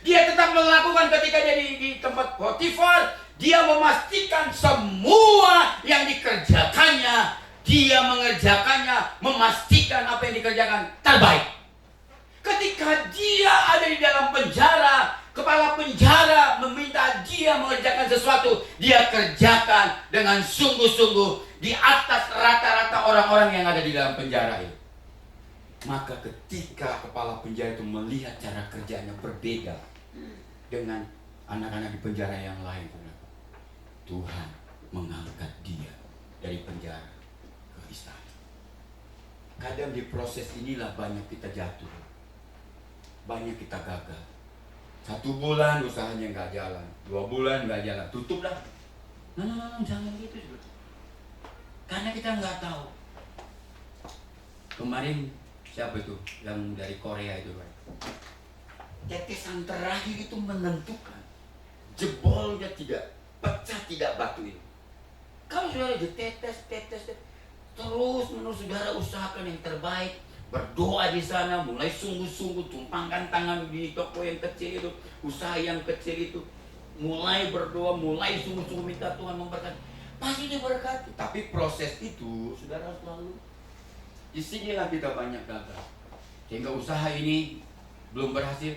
Dia tetap melakukan ketika dia di tempat Potifar. Dia memastikan semua yang dikerjakannya, dia mengerjakannya, memastikan apa yang dikerjakan terbaik. Ketika dia ada di dalam penjara, kepala penjara meminta dia mengerjakan sesuatu, dia kerjakan dengan sungguh-sungguh di atas rata-rata orang-orang yang ada di dalam penjara itu. Maka ketika kepala penjara itu melihat cara kerjanya berbeda dengan anak-anak di penjara yang lain, Tuhan mengangkat dia dari penjara ke istana. Kadang di proses inilah banyak kita jatuh, banyak kita gagal. 1 bulan usahanya nggak jalan, 2 bulan nggak jalan, tutuplah. Nah, jangan gitu. Karena kita nggak tahu. Kemarin siapa itu yang dari Korea itu, Pak? Tetesan terakhir itu menentukan jebolnya tidak, pecah tidak batu itu. Kalau saudara ditetes, terus menurut saudara usahakan yang terbaik, berdoa di sana, mulai sungguh-sungguh, tumpangkan tangan di toko yang kecil itu, usaha yang kecil itu, mulai berdoa, mulai sungguh-sungguh minta Tuhan memberkati, pasti diberkati. Tapi proses itu, saudara selalu, di sinilah kita banyak gagal. Sehingga usaha ini belum berhasil,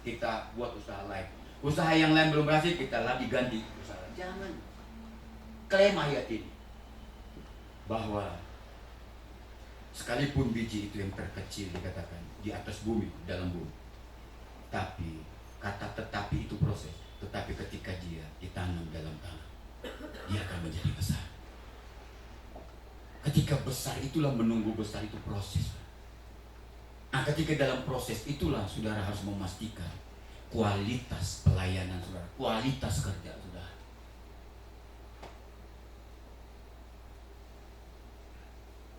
kita buat usaha lain. Usaha yang lain belum berhasil, kita lagi ganti usaha. Jangan klaim ayat ini bahwa sekalipun biji itu yang terkecil dikatakan di atas bumi, dalam bumi, tapi kata tetapi itu proses. Tetapi ketika dia ditanam dalam tanah, dia akan menjadi besar. Ketika besar itulah menunggu besar, itu proses. Nah, ketika dalam proses itulah saudara harus memastikan kualitas pelayanan saudara, kualitas kerja saudara.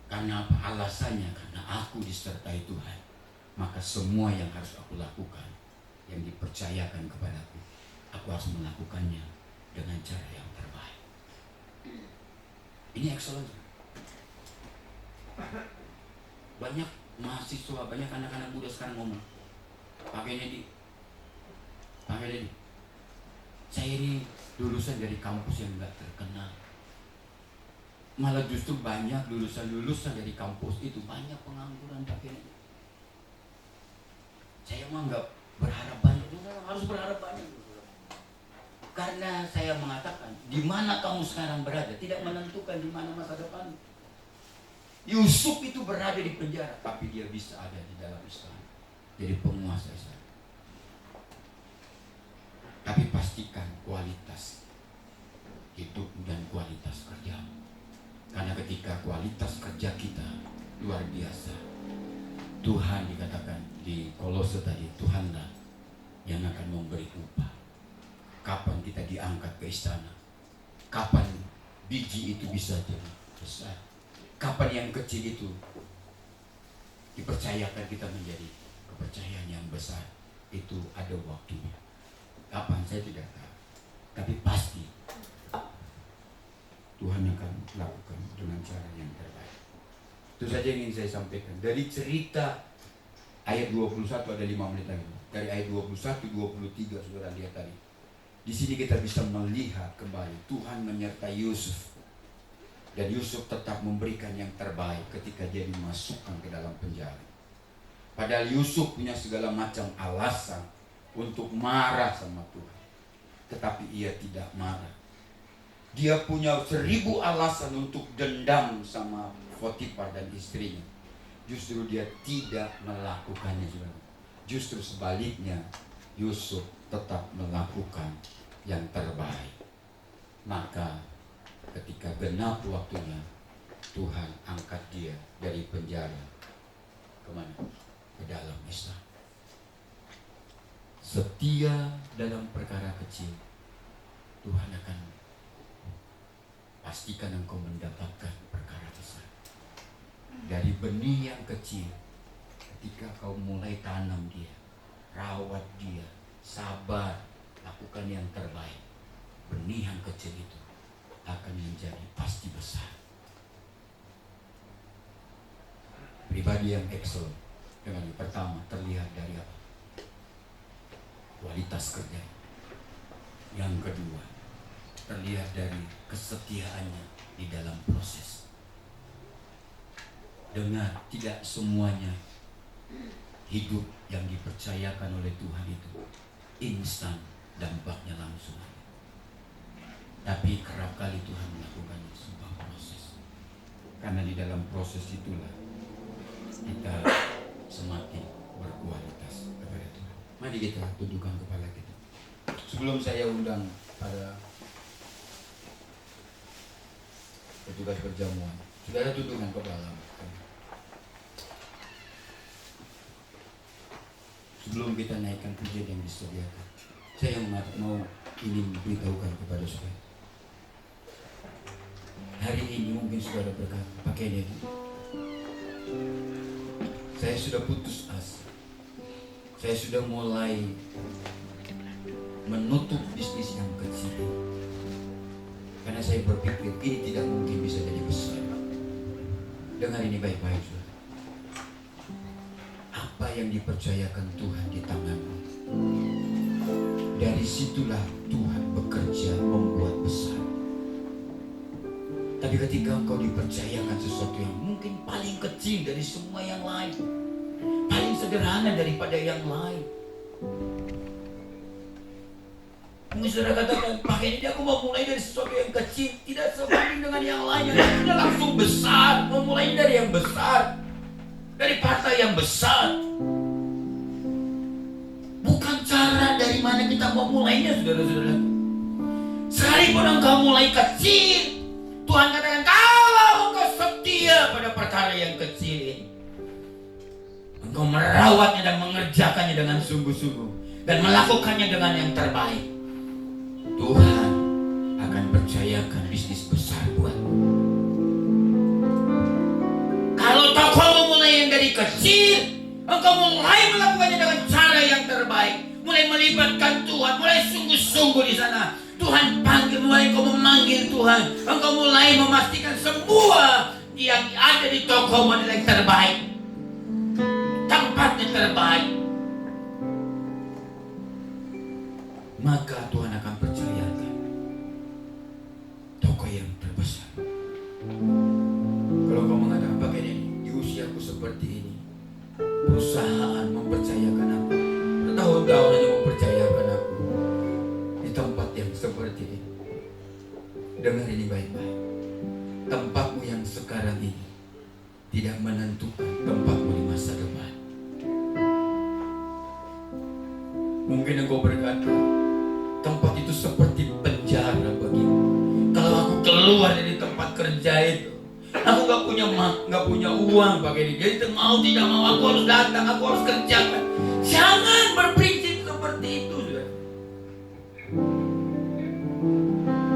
Karena apa? Alasannya karena aku disertai Tuhan, maka semua yang harus aku lakukan, yang dipercayakan kepadaku, aku harus melakukannya dengan cara yang terbaik. Ini excellence. Banyak mahasiswa, banyak anak-anak muda sekarang ngomong, Pak Kennedy, saya ini lulusan dari kampus yang gak terkenal. Malah justru banyak lulusan dari kampus itu banyak pengangguran, Pak Kennedy. Saya mah gak berharap banyak, harus berharap banyak. Karena saya mengatakan, di mana kamu sekarang berada tidak menentukan di mana masa depan. Yusuf itu berada di penjara, tapi dia bisa ada di dalam istana, jadi penguasa istana. Tapi pastikan kualitas hidup dan kualitas kerja. Karena ketika ketika kualitas kerja kita luar biasa, Tuhan dikatakan di Kolose tadi, Tuhanlah yang akan memberi upah. Kapan kita diangkat ke istana? Kapan biji itu bisa jadi besar? Kapan yang kecil itu dipercayakan kita menjadi kepercayaan yang besar? Itu ada waktunya. Kapan saya tidak tahu, tapi pasti Tuhan akan lakukan dengan cara yang terbaik. Itu saja yang ingin saya sampaikan. Dari cerita ayat 21, ada 5 menit lagi. Dari ayat 21, 23 saudara lihat tadi. Di sini kita bisa melihat kembali Tuhan menyertai Yusuf. Dan Yusuf tetap memberikan yang terbaik ketika dia dimasukkan ke dalam penjara. Padahal Yusuf punya segala macam alasan untuk marah sama Tuhan. Tetapi ia tidak marah. Dia punya 1000 alasan untuk dendam sama Potifar dan istrinya. Justru dia tidak melakukannya. Justru sebaliknya, Yusuf tetap melakukan yang terbaik. Maka ketika genap waktunya, Tuhan angkat dia dari penjara. Kemana? Ke dalam istana. Setia dalam perkara kecil, Tuhan akan pastikan engkau mendapatkan perkara besar. Dari benih yang kecil, ketika kau mulai tanam dia, rawat dia, sabar, lakukan yang terbaik, benih yang kecil itu akan menjadi pasti besar. Pribadi yang excellent dengan yang pertama terlihat dari apa? Kualitas kerja. Yang kedua terlihat dari kesetiaannya di dalam proses. Dengar, tidak semuanya hidup yang dipercayakan oleh Tuhan itu instan dampaknya langsung. Tapi kerap kali Tuhan melakukan sebuah proses. Karena di dalam proses itulah kita semakin berkualitas kepada Tuhan. Mari kita tundukkan kepala kita. Sebelum saya undang pada petugas perjamuan, saudara tundukkan kepala. Sebelum kita naikkan pujian yang disediakan, saya mau ingin beritahukan kepada saudara. Hari ini mungkin saudara berkata, pakai ini. Saya sudah putus asa. Saya sudah mulai menutup bisnis yang kecil. Karena saya berpikir ini tidak mungkin bisa jadi besar. Dengar ini baik-baik, saudara. Apa yang dipercayakan Tuhan di tanganmu, dari situlah Tuhan bekerja membuat besar. Tapi ketika engkau dipercayakan sesuatu yang mungkin paling kecil dari semua yang lain, paling sederhana daripada yang lain, mungkin saudara katakan, pakai ini aku mau mulai dari sesuatu yang kecil, tidak sebanding dengan yang lain yang sudah langsung besar. Mau mulai dari yang besar, dari partai yang besar. Bukan cara dari mana kita mau mulainya, saudara-saudara. Sekalipun engkau mulai kecil, Tuhan katakan, kalau engkau setia pada perkara yang kecil ini, engkau merawatnya dan mengerjakannya dengan sungguh-sungguh dan melakukannya dengan yang terbaik, Tuhan akan percayakan bisnis besar buatmu. Kalau tokomu mulai yang dari kecil, engkau mulai melakukannya dengan cara yang terbaik, mulai melibatkan Tuhan, mulai sungguh-sungguh di sana. Tuhan panggil, mulai engkau memanggil Tuhan, engkau mulai memastikan semua yang ada di tokomu adalah yang terbaik, tempatnya terbaik, maka Tuhan akan percayakan toko yang terbesar. Kalau kau mengatakan, pakai ini di usiaku seperti ini, perusahaan mempercayakan aku, bertahun-tahun hanya mempercayakan aku di tempat yang seperti ini. Dengar ini baik-baik. Tempatmu yang sekarang ini tidak menentukan tempatmu di masa depan. Mungkin engkau berkata, tempat itu seperti penjara bagimu. Kalau aku keluar dari tempat kerja itu, Aku nggak punya uang pakai ini. Jadi mau tidak mau aku harus datang, aku harus kerjakan. Jangan berprinsip seperti itu, saudara.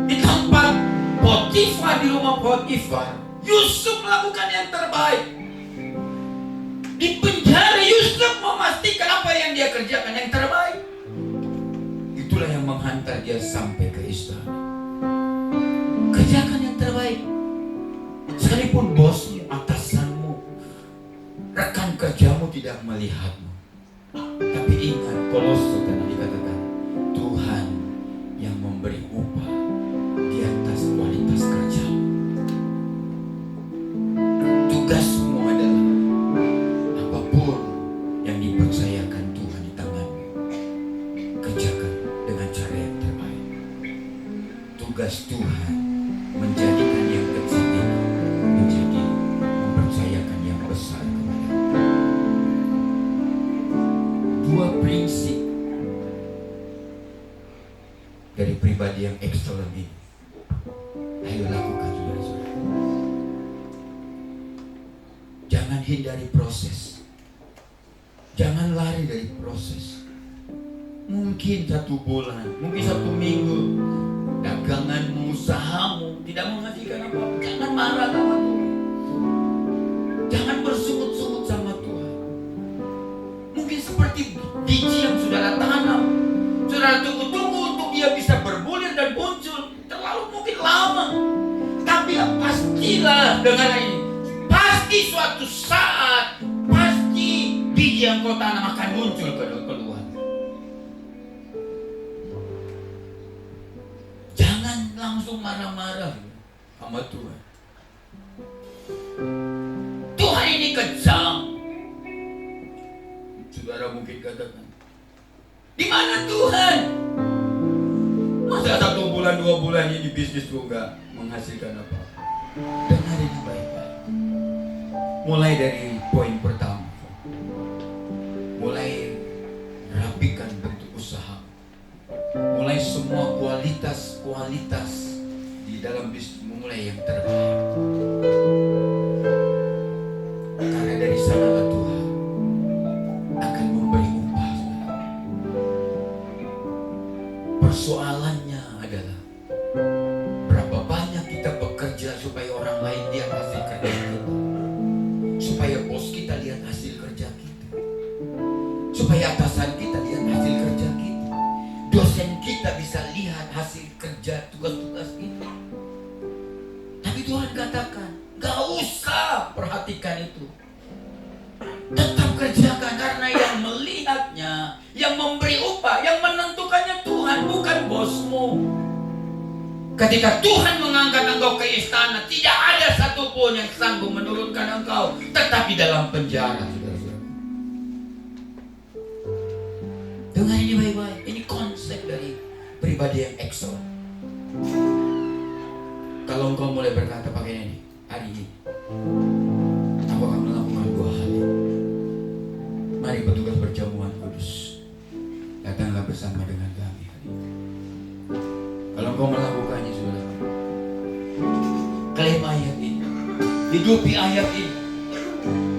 Di tempat Potifar, di rumah Potifar, Yusuf melakukan yang terbaik. Di penjara Yusuf memastikan apa yang dia kerjakan yang terbaik. Itulah yang menghantar dia sampai ke istana. Kerjakan yang terbaik. Sekalipun bosmu, atasanmu, rekan kerjamu tidak melihatmu. Tapi ingat, Kolose tadi dikatakan, Tuhan yang memberi upah di atas kualitas kerjamu. Tugasmu adalah apapun yang dipercayakan Tuhan di tanganmu, kerjakan dengan cara yang terbaik. Tugas Tuhan menjadikan yang kecil ini menjadi mempercayakan yang besar kepada. Dua prinsip dari pribadi yang excellent ini, ayo lakukan, saudara-saudara. Jangan hindari proses, jangan lari dari proses. Mungkin 1 bulan, mungkin 1 minggu, daganganmu, usahamu tidak menghasilkan apa-apa. Jangan marah sama Tuhan. Jangan bersungut-sungut sama Tuhan. Mungkin seperti biji yang saudara tanam, saudara tunggu-tunggu untuk dia bisa berbulir dan muncul, terlalu mungkin lama. Tapi pastilah dengan ini, pasti suatu saat, pasti biji yang kau tanam akan muncul keluar. Jangan langsung marah-marah sama Tuhan. Tuhan ini kejam. Saudara mungkin katakan, di mana Tuhan? Masa 1 bulan 2 bulan ini bisnis juga menghasilkan apa? Dengar ini baik-baik. Mulai dari poin pertama, mulai rapikan bentuk usaha, mulai semua kualitas di dalam bisnis, mulai yang terbaik. Karena dari sanalah Tuhan akan memberi upah. Persoalannya adalah berapa banyak kita bekerja supaya orang lain lihat hasil kerja kita, supaya bos kita lihat hasil kerja kita, supaya atasan kita lihat hasil kerja kita, dosen kita bisa lihat hasil kerja tugas-tugas kita. Tapi Tuhan katakan, gak usah perhatikan itu, tetap kerjakan, karena yang melihatnya, yang memberi upah, yang menentukannya Tuhan, bukan bosmu. Ketika Tuhan mengangkat engkau ke istana, tidak ada satupun yang sanggup menurunkan engkau, tetapi dalam penjara. Dengar ini baik-baik. Ini konsep dari pribadi yang excellent. Kalau engkau mulai berkata pakai ini, hari ini aku akan melakukan 2 hal ini. Mari petugas perjamuan kudus, datanglah bersama dengan kami hari ini. Kalau engkau melakukannya, saudara, klaim ayat ini, hidupi ayat ini.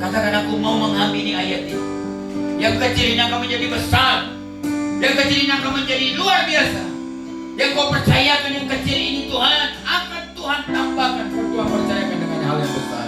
Katakan, aku mau mengamini ayat ini. Yang kecil ini akan menjadi besar, yang kecil ini akan menjadi luar biasa. Yang kau percayakan yang kecil ini, Tuhan akan Tuhan tambahkan. Tuhan percayakan dengan hal yang besar.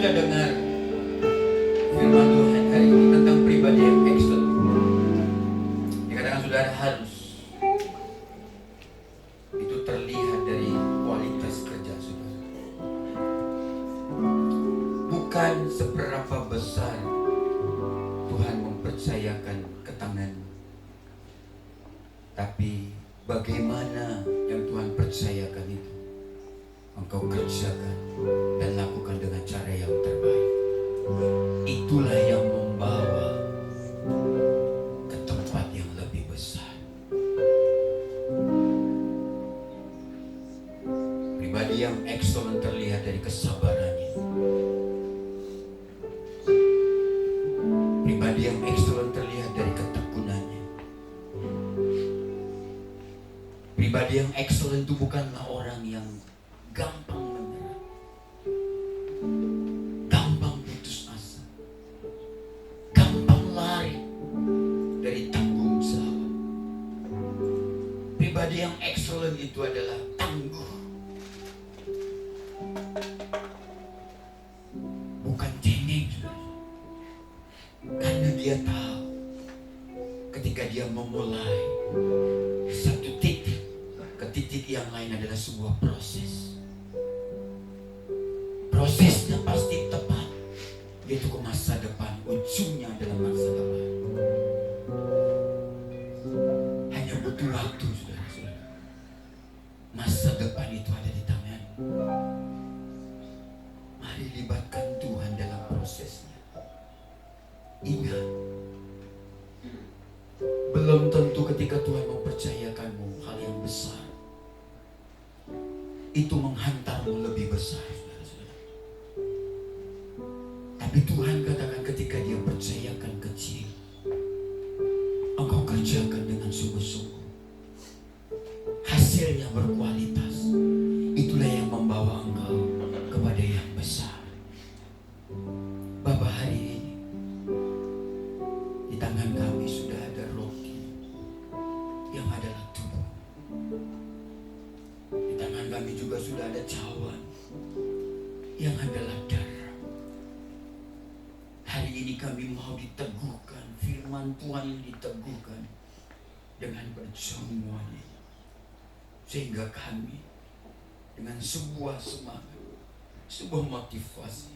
sudah dengar firman Tuhan hari ini tentang pribadi yang excellent. Dikatakan saudara harus itu terlihat dari kualitas kerja saudara. Bukan seberapa besar Tuhan mempercayakan ke tanganmu, tapi bagaimana yang Tuhan percayakan itu engkau kerjakan dan lakukan dengan cara yang terbaik. Itulah yang membawa ke tempat yang lebih besar. Pribadi yang excellent terlihat dari kesabarannya. Pribadi yang excellent terlihat dari ketekunannya. Pribadi yang excellent itu bukanlah orang yang gampang menyerah, gampang putus asa, gampang lari dari tanggung jawab. Pribadi yang excellent itu adalah tangguh, bukan cengeng, karena dia tahu ketika dia memulai satu titik ke titik yang lain adalah sebuah proses. Prosesnya pasti tepat, yaitu ke masa depan. Ujungnya adalah masa depan. Hanya butuh waktu, saudara-saudara. Masa depan itu ada di tangan. Mari libatkan Tuhan dalam prosesnya. Ingat, belum tentu ketika Tuhan mempercayakanmu hal yang besar, itu menghantarmu lebih besar. Tapi Tuhan katakan ketika dia percayakan kecil, engkau kerjakan dengan sungguh-sungguh. Hasilnya berkualitas. Itulah yang membawa engkau kepada yang besar. Bapak, hari ini di tangan kami sudah ada roti yang adalah tubuh. Di tangan kami juga sudah ada cawan yang adalah darah. Hari ini kami mau diteguhkan, firman Tuhan yang diteguhkan dengan perjamuannya, sehingga kami dengan sebuah semangat, sebuah motivasi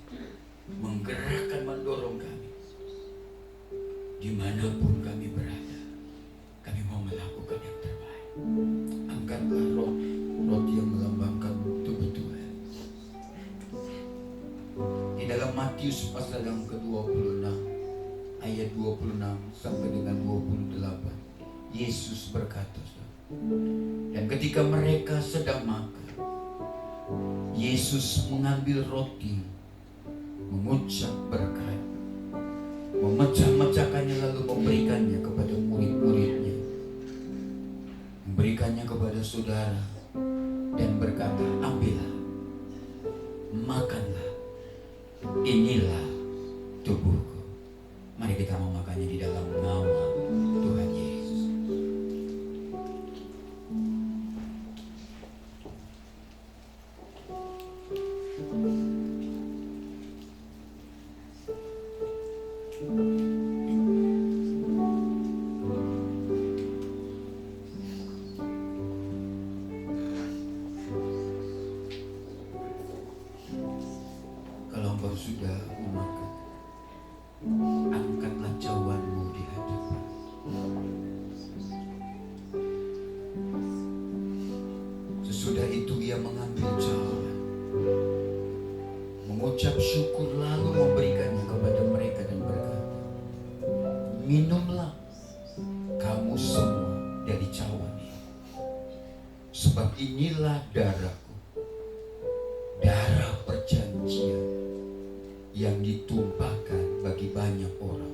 menggerakkan, mendorong kami dimanapun kami berada. Kami mau melakukan yang terbaik. Angkatlah roti yang melambangkan tubuh Tuhan. Di dalam Matius pasal yang ke-26 ayat 26 sampai dengan 28, Yesus berkata, dan ketika mereka sedang makan, Yesus mengambil roti, mengucap berkat, memecah-mecahkannya lalu memberikannya kepada murid-muridnya, memberikannya kepada saudara dan berkata, ambillah, makanlah, inilah tubuhku. Mari kita memakannya di dalam nama Tuhan Yesus. Kalau engkau sudah memakan, angkatlah cawanmu di hadapan. Sesudah itu ia mengambil cawan, mengucap syukur lalu memberikannya kepada mereka dan berkata, minumlah kamu semua dari cawan ini, sebab inilah darahku, darah perjanjian yang ditumpahkan bagi banyak orang